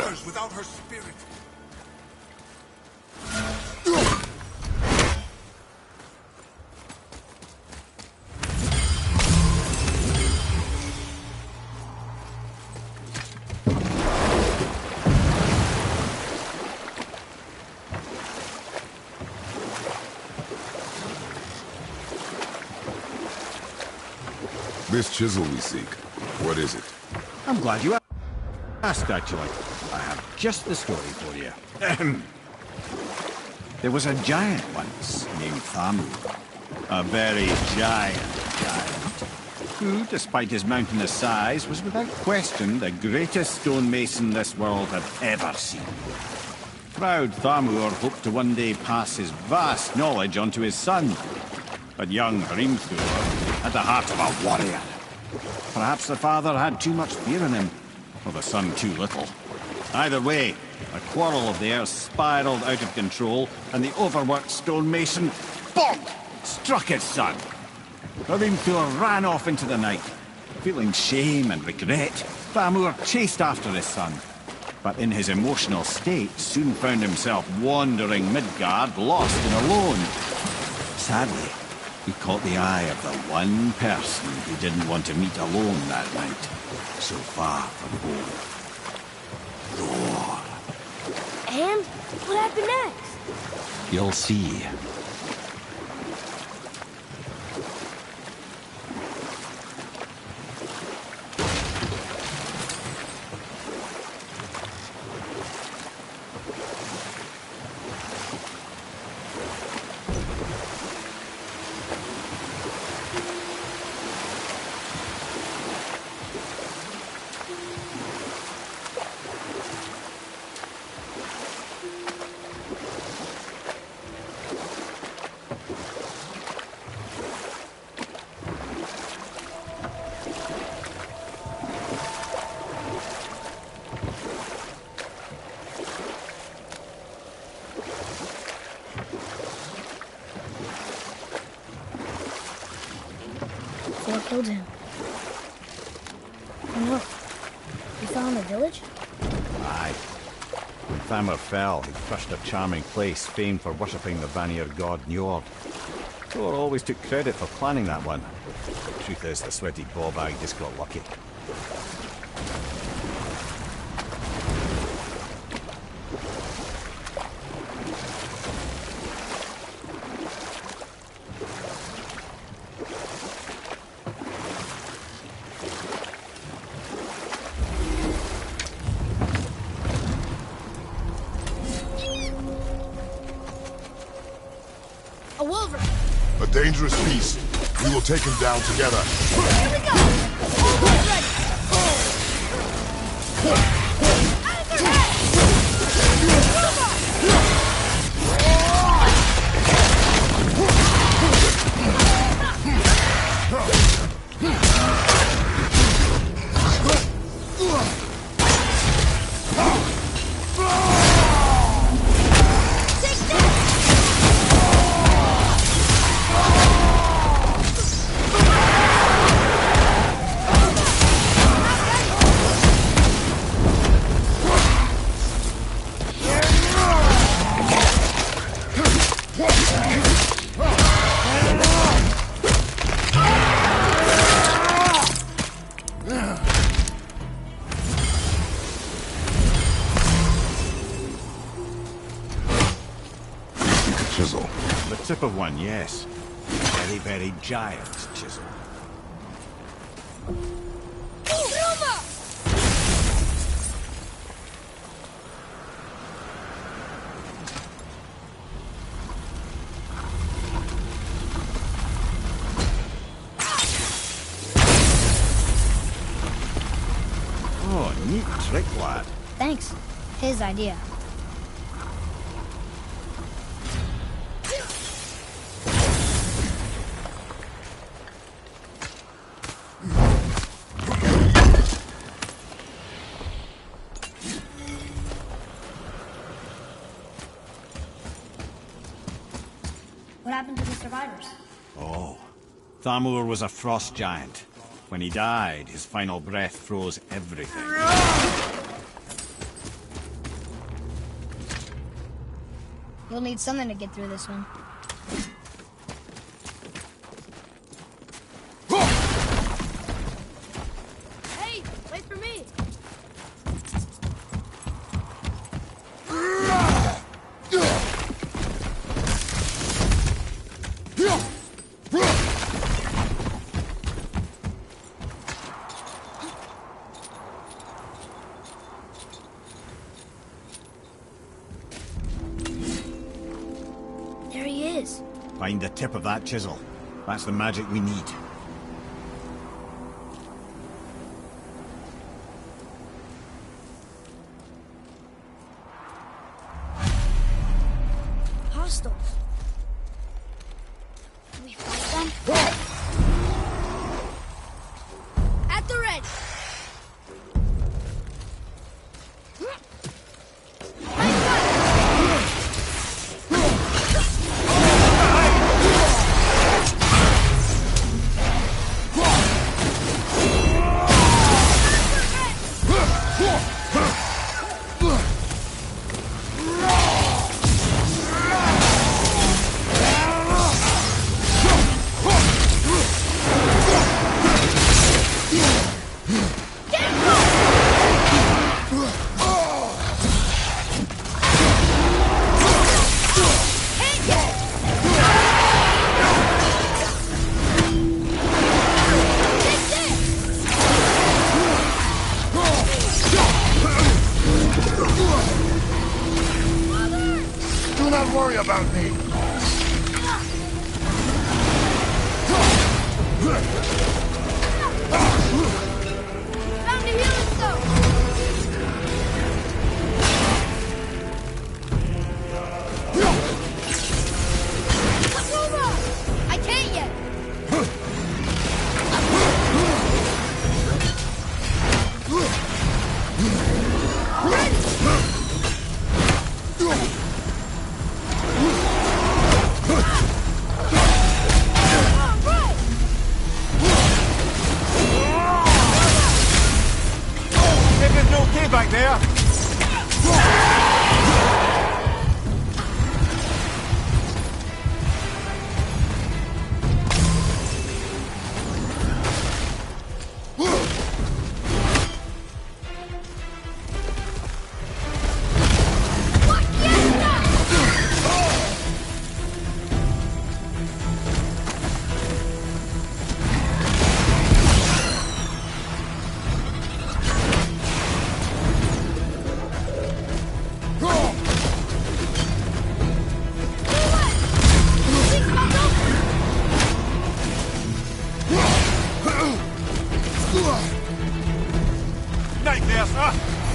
wonders without her spirit. This chisel we seek, what is it? I'm glad you asked, actually. I have just the story for you. There was a giant once named Thamur. A very giant, who, despite his mountainous size, was without question the greatest stonemason this world had ever seen. Proud Thamur hoped to one day pass his vast knowledge on to his son. But young Hrimthur had the heart of a warrior. Perhaps the father had too much fear in him, or the son too little. Either way, a quarrel of theirs spiraled out of control, and the overworked stonemason, bonk, struck his son. Hrimthur ran off into the night. Feeling shame and regret, Thamur chased after his son. But in his emotional state, soon found himself wandering Midgard, lost and alone. Sadly, he caught the eye of the one person he didn't want to meet alone that night, so far from home. Thor. And what happened next? You'll see. Thor killed him. Oh no. He fell in the village? Aye. When Thamur fell, he crushed a charming place famed for worshipping the Vanir god Njord. Thor always took credit for planning that one. The truth is, the sweaty ballbag just got lucky. A wolverine! A dangerous beast. We will take him down together. Here we go! Wolverine ready! Out of their head! Chisel. The tip of one, yes. Very, very giant chisel. Oh, neat trick, lad. Thanks. His idea. What happened to the survivors? Oh, Thamur was a frost giant. When he died, his final breath froze everything. You'll need something to get through this one. Hey, wait for me! There he is. Find the tip of that chisel. That's the magic we need. Hostiles. Can we fight them? At the ready. Do not worry about me. Found a healing stone! I can't yet! Everything okay back there? Nightmare, sir!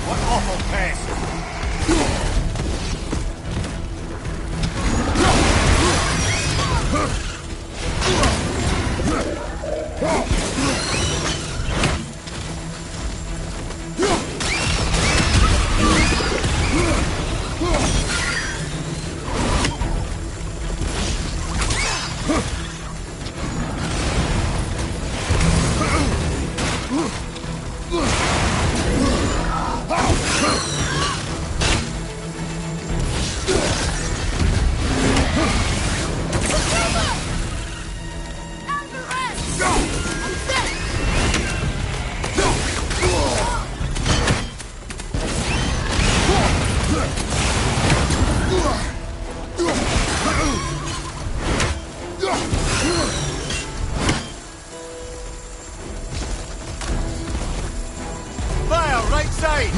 What awful pest! Fire, right side!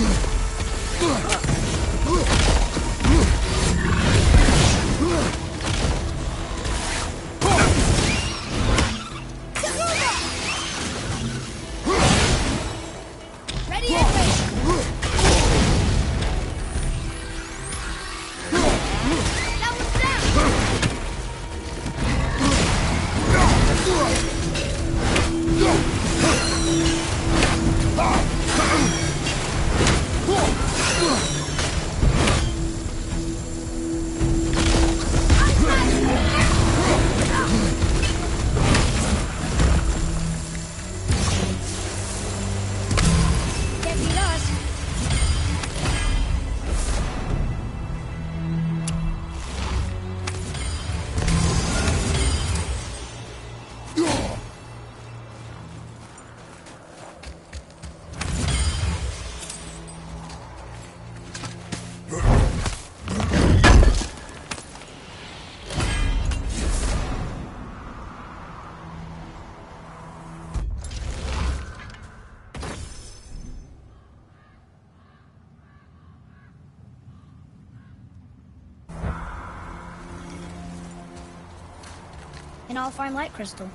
An all-fine light crystal.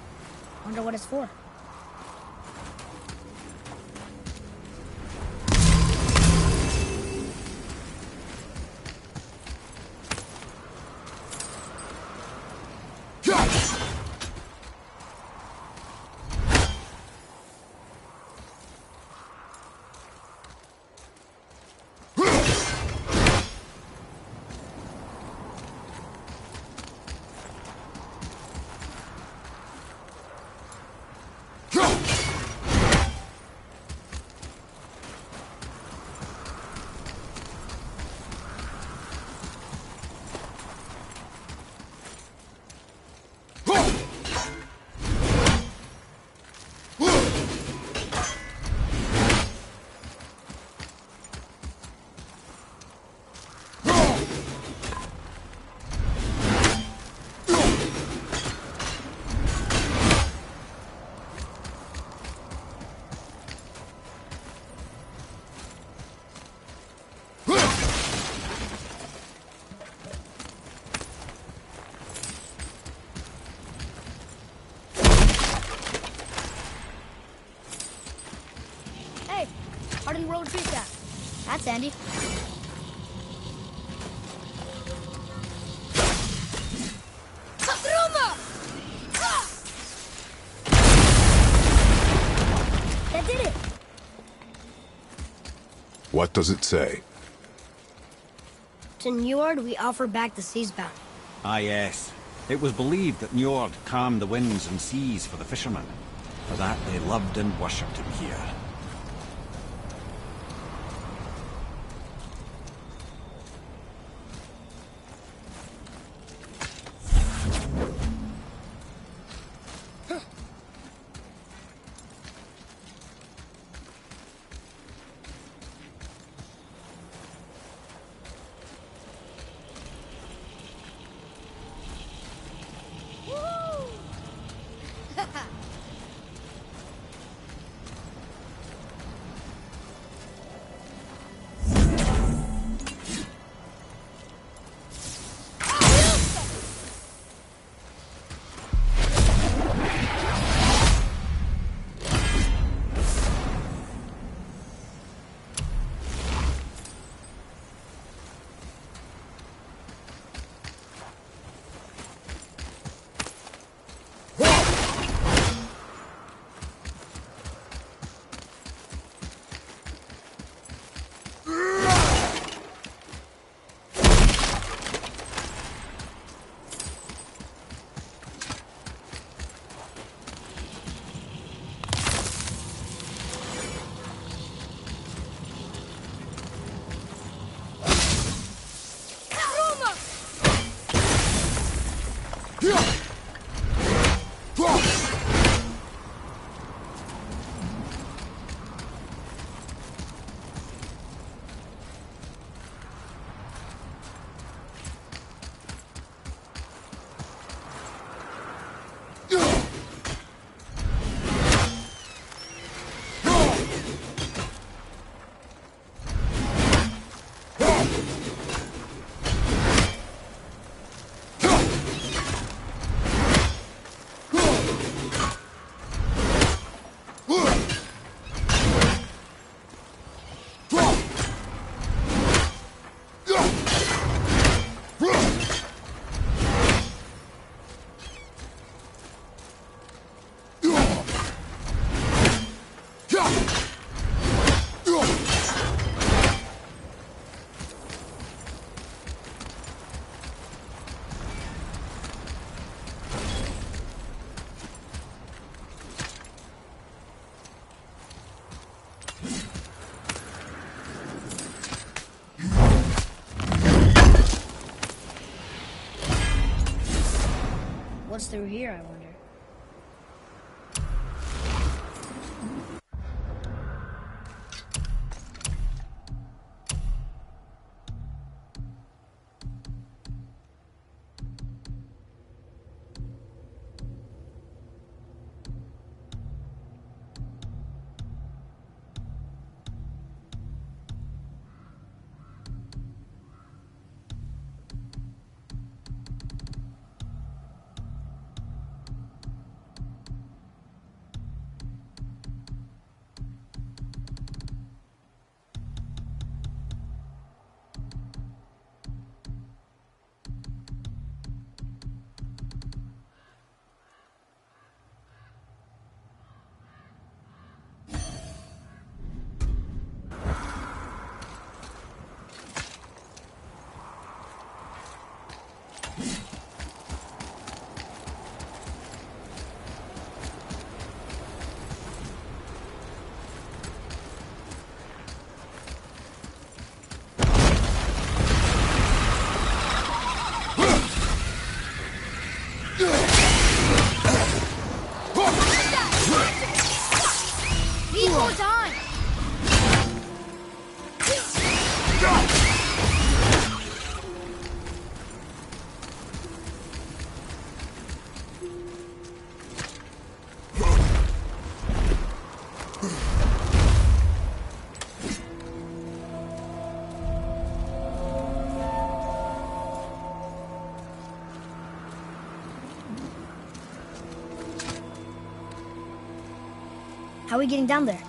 Wonder what it's for. Hardened road tree cap. That's handy. That did it. What does it say? To Njord, we offer back the seas bound. Ah, yes. It was believed that Njord calmed the winds and seas for the fishermen. For that, they loved and worshipped him here. What's through here, I wonder? How are we getting down there?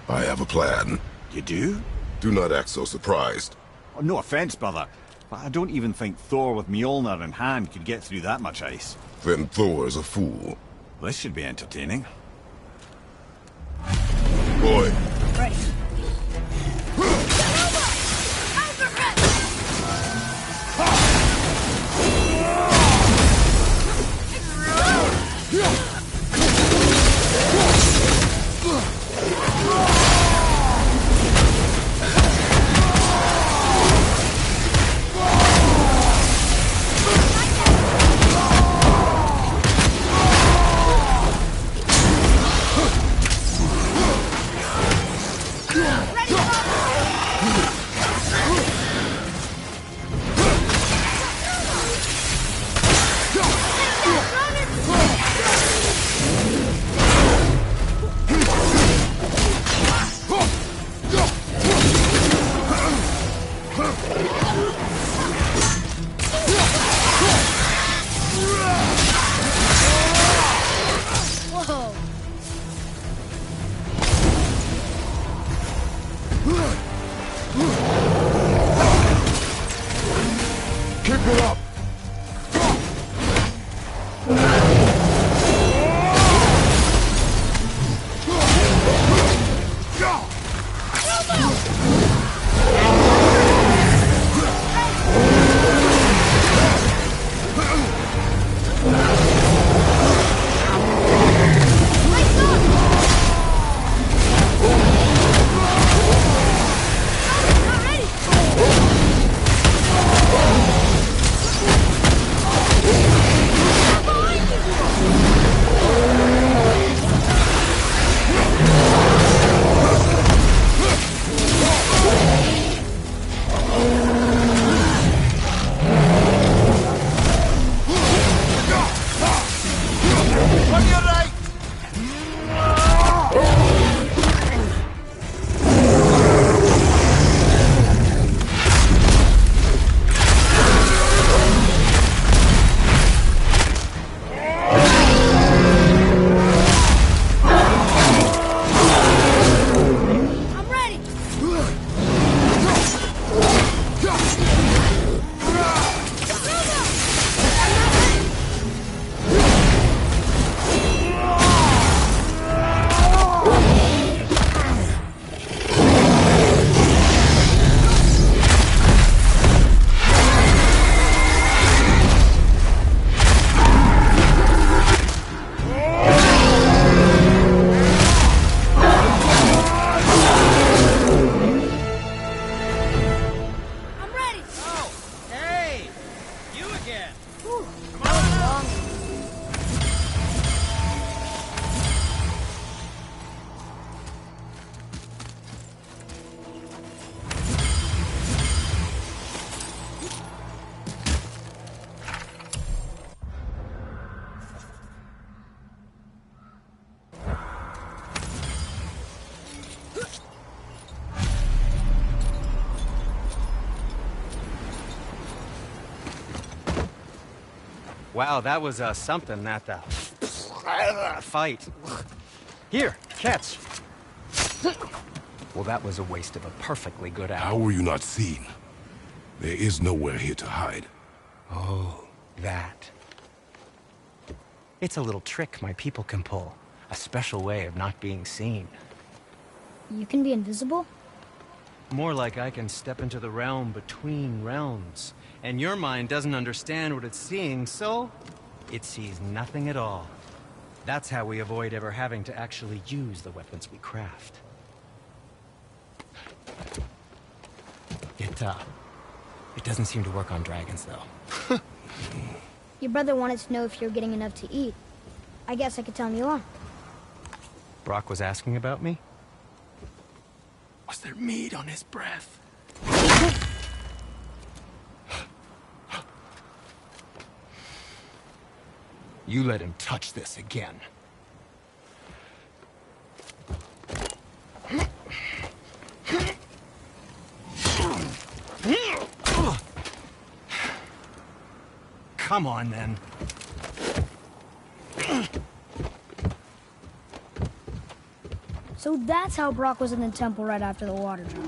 I have a plan. You do? Do not act so surprised. Oh, no offense, brother, but I don't even think Thor with Mjolnir in hand could get through that much ice. Then Thor is a fool. This should be entertaining. Boy, Ready. Whoa. keep it up! Wow, that was something, that fight. Here, catch. Well, that was a waste of a perfectly good How hour. were you not seen? There is nowhere here to hide. Oh, that. It's a little trick my people can pull. A special way of not being seen. You can be invisible? More like I can step into the realm between realms. And your mind doesn't understand what it's seeing, so it sees nothing at all. That's how we avoid ever having to actually use the weapons we craft. It doesn't seem to work on dragons, though. Your brother wanted to know if you're getting enough to eat. I guess I could tell him you are. Brock was asking about me? Was there meat on his breath? You let him touch this again. come on, then. So that's how Brock was in the temple right after the water drop.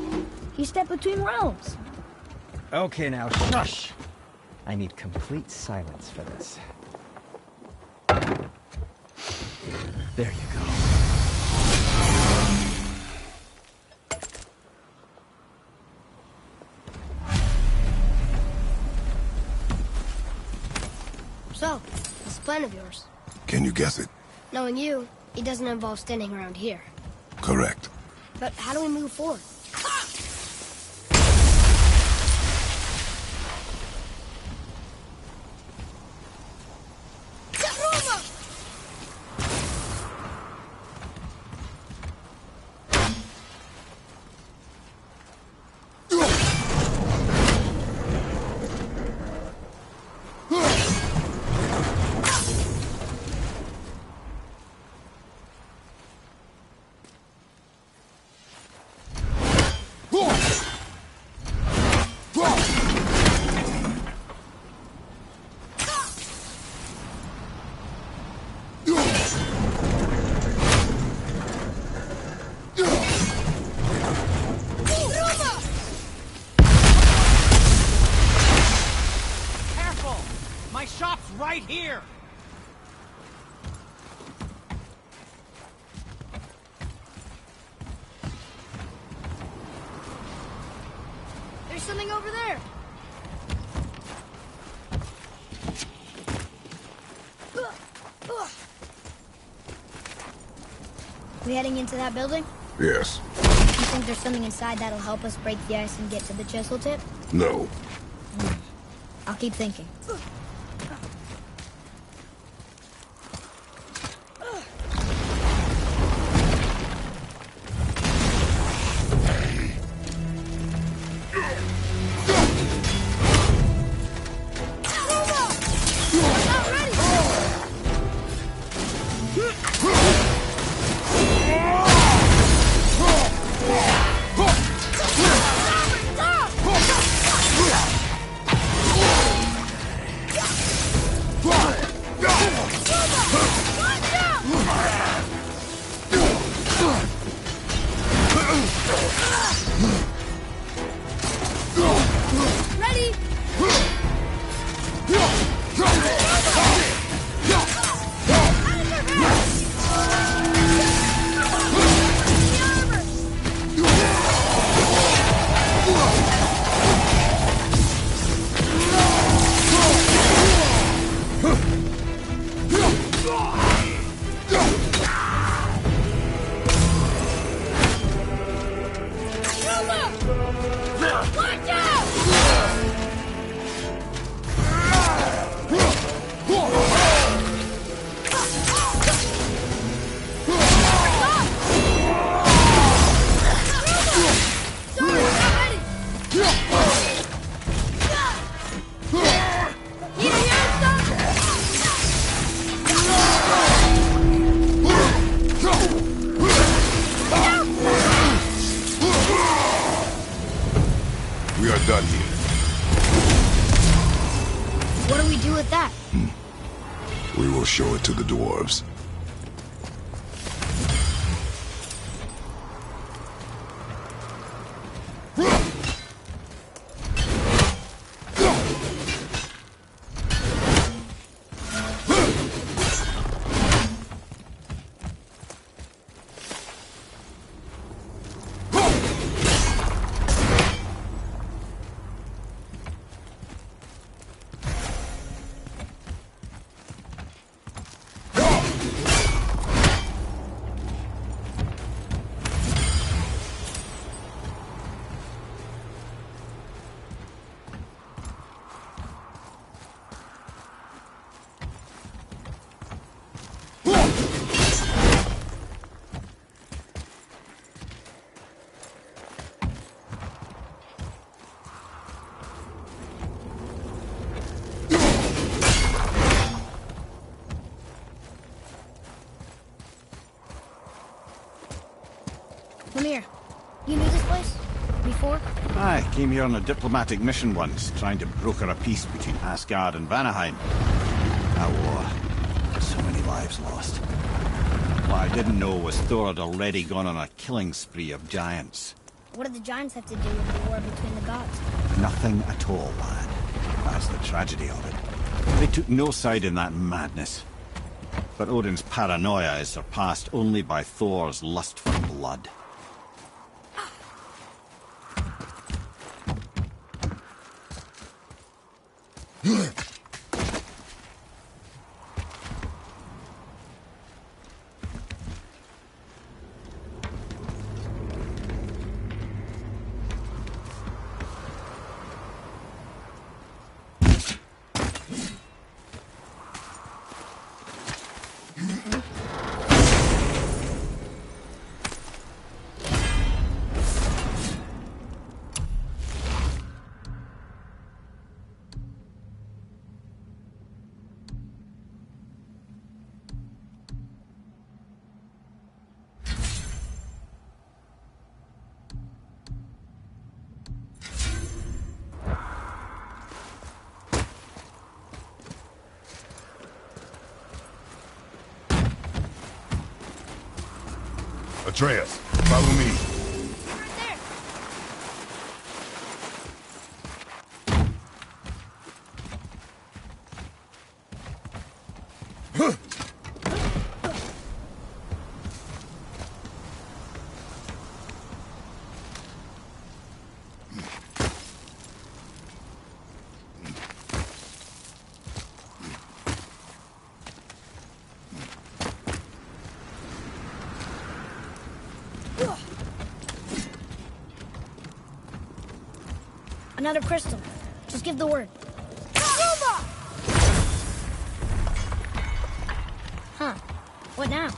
He stepped between realms. Okay, now, shush! I need complete silence for this. There you go. So, what's the plan of yours? Can you guess it? Knowing you, it doesn't involve standing around here. Correct. But how do we move forward? My shop's right here! There's something over there! We heading into that building? Yes. You think there's something inside that'll help us break the ice and get to the chisel tip? No. I'll keep thinking. We are done here. What do we do with that? We will show it to the dwarves. Lemire, you knew this place? before? I came here on a diplomatic mission once, trying to broker a peace between Asgard and Vanaheim. That war. So many lives lost. What I didn't know was Thor had already gone on a killing spree of giants. What do the giants have to do with the war between the gods? Nothing at all, lad. That's the tragedy of it. They took no side in that madness. But Odin's paranoia is surpassed only by Thor's lust for blood. Atreus, follow me. Another crystal. Just give the word. Huh. What now?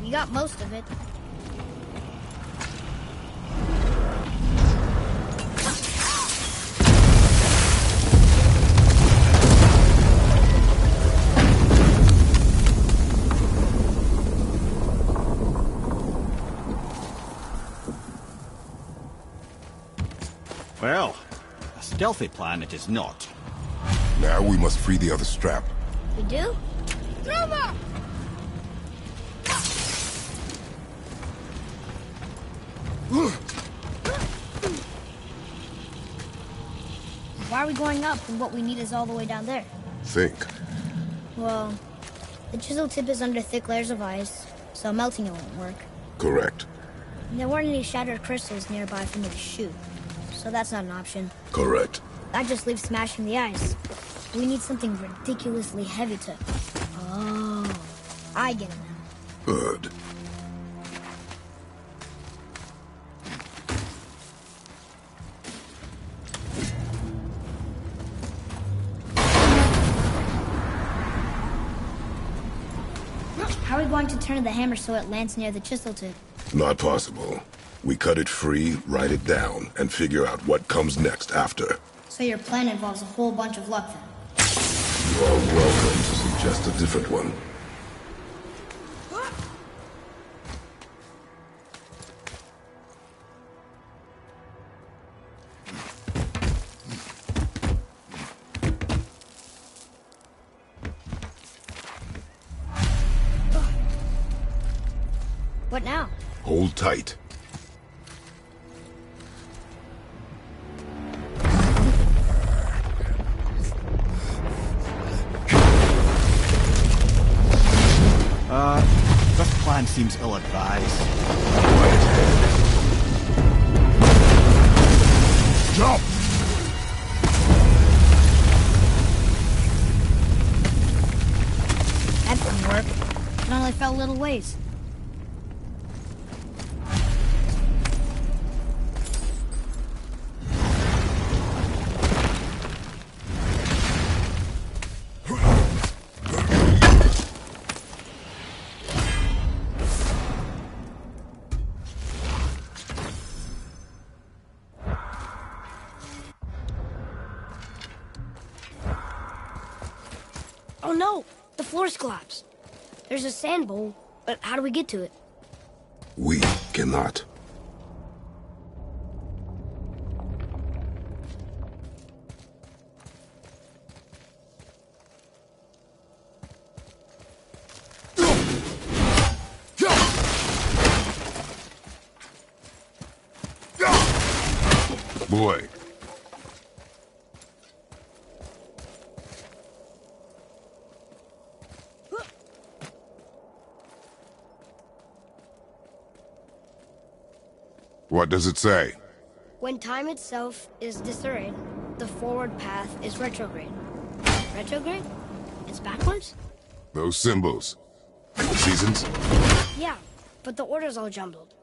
You got most of it. Well, a stealthy plan it is not. Now we must free the other strap. We do? Roma! Why are we going up when what we need is all the way down there? Think. Well, the chisel tip is under thick layers of ice, so melting it won't work. Correct. And there weren't any shattered crystals nearby for me to shoot, so that's not an option. Correct. That just leaves smashing the ice. We need something ridiculously heavy to... Oh, I get it now. Good. How are we going to turn the hammer so it lands near the chisel tip? Not possible. We cut it free, write it down, and figure out what comes next after. So your plan involves a whole bunch of luck then? You are welcome to suggest a different one. What now? Hold tight. This plan seems ill-advised. Jump! I fell a little ways. Oh no! The floor's collapsed. There's a sand bowl, but how do we get to it? We cannot. Boy. What does it say? When time itself is disarrayed, the forward path is retrograde. Retrograde? It's backwards? Those symbols. Seasons? Yeah, but the order's all jumbled.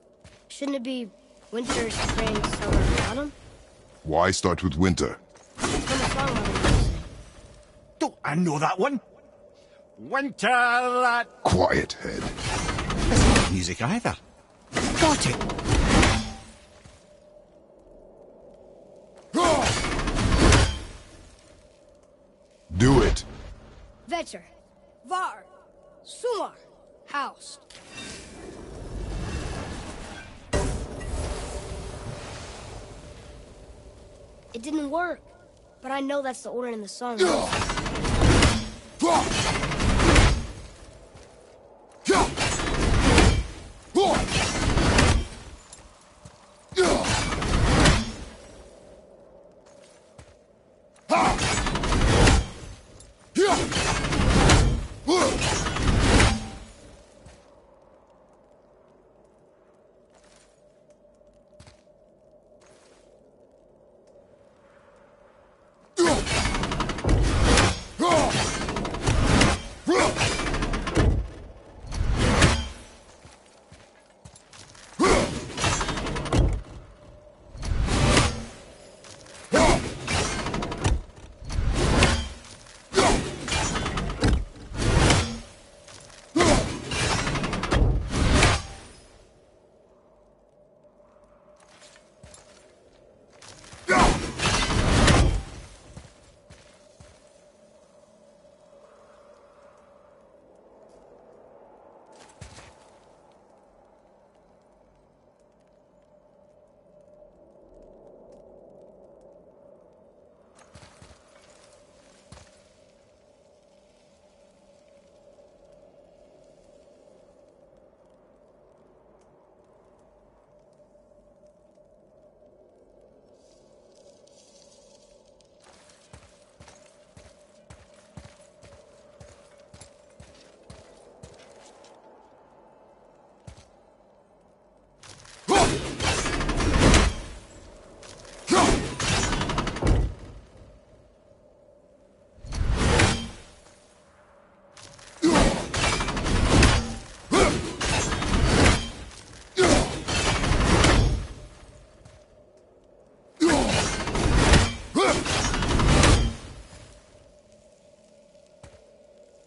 Shouldn't it be winter, spring, summer, autumn? Why start with winter? It's from a song Mother used to sing. Don't I know that one? Winter that... Quiet, head. That's not music either. Got it. Do it. Vetter, Var, Sumar, House. It didn't work, but I know that's the order in the song.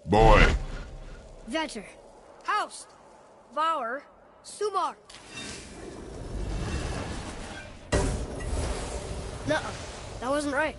Boy. Vetter, House, Var, Sumar. Nuh-uh, that wasn't right.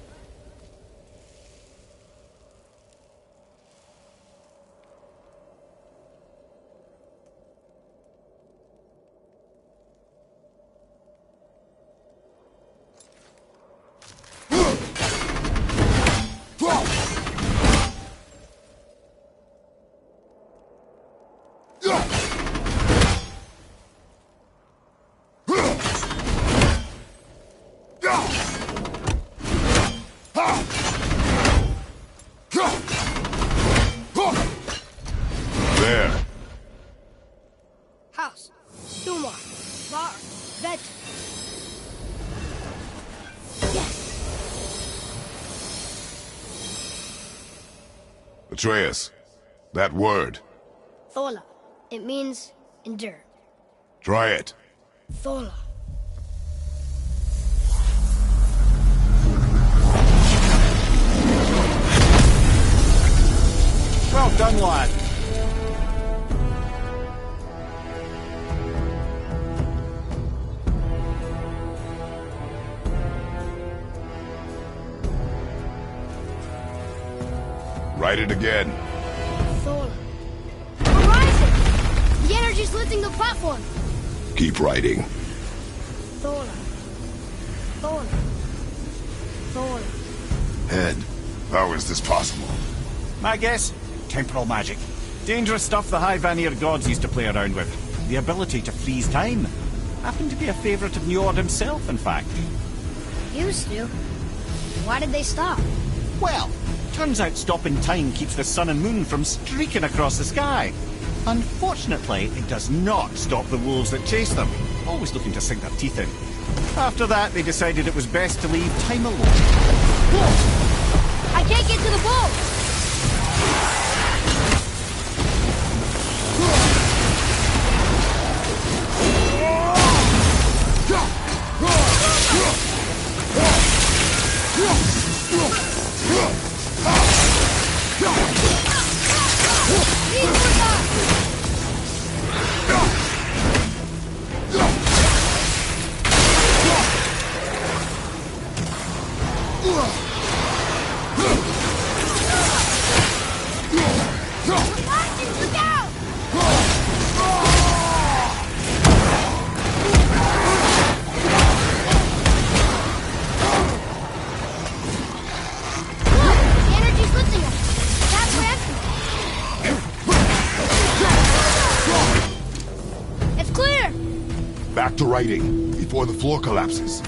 There. House, Sumar, Var, Vetter. Yes! Atreus. That word. Thola, It means endure. Try it. Thola. Well done, lad. Write it again. Thola. We're rising! The energy's lifting the platform! Keep writing. Thola. Thola. Thola. Head, how is this possible? My guess? Temporal magic. Dangerous stuff the High Vanir gods used to play around with. The ability to freeze time. Happened to be a favourite of Njord himself, in fact. Used to. Why did they stop? Well, turns out stopping time keeps the sun and moon from streaking across the sky. Unfortunately, it does not stop the wolves that chase them, always looking to sink their teeth in. After that, they decided it was best to leave time alone. I can't get to the bull! Back to writing, before the floor collapses.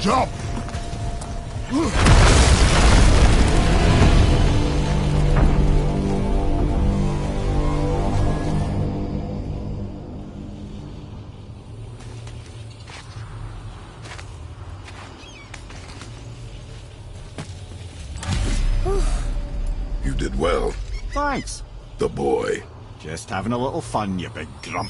Jump! You did well. Thanks. The boy. Just having a little fun, you big grump.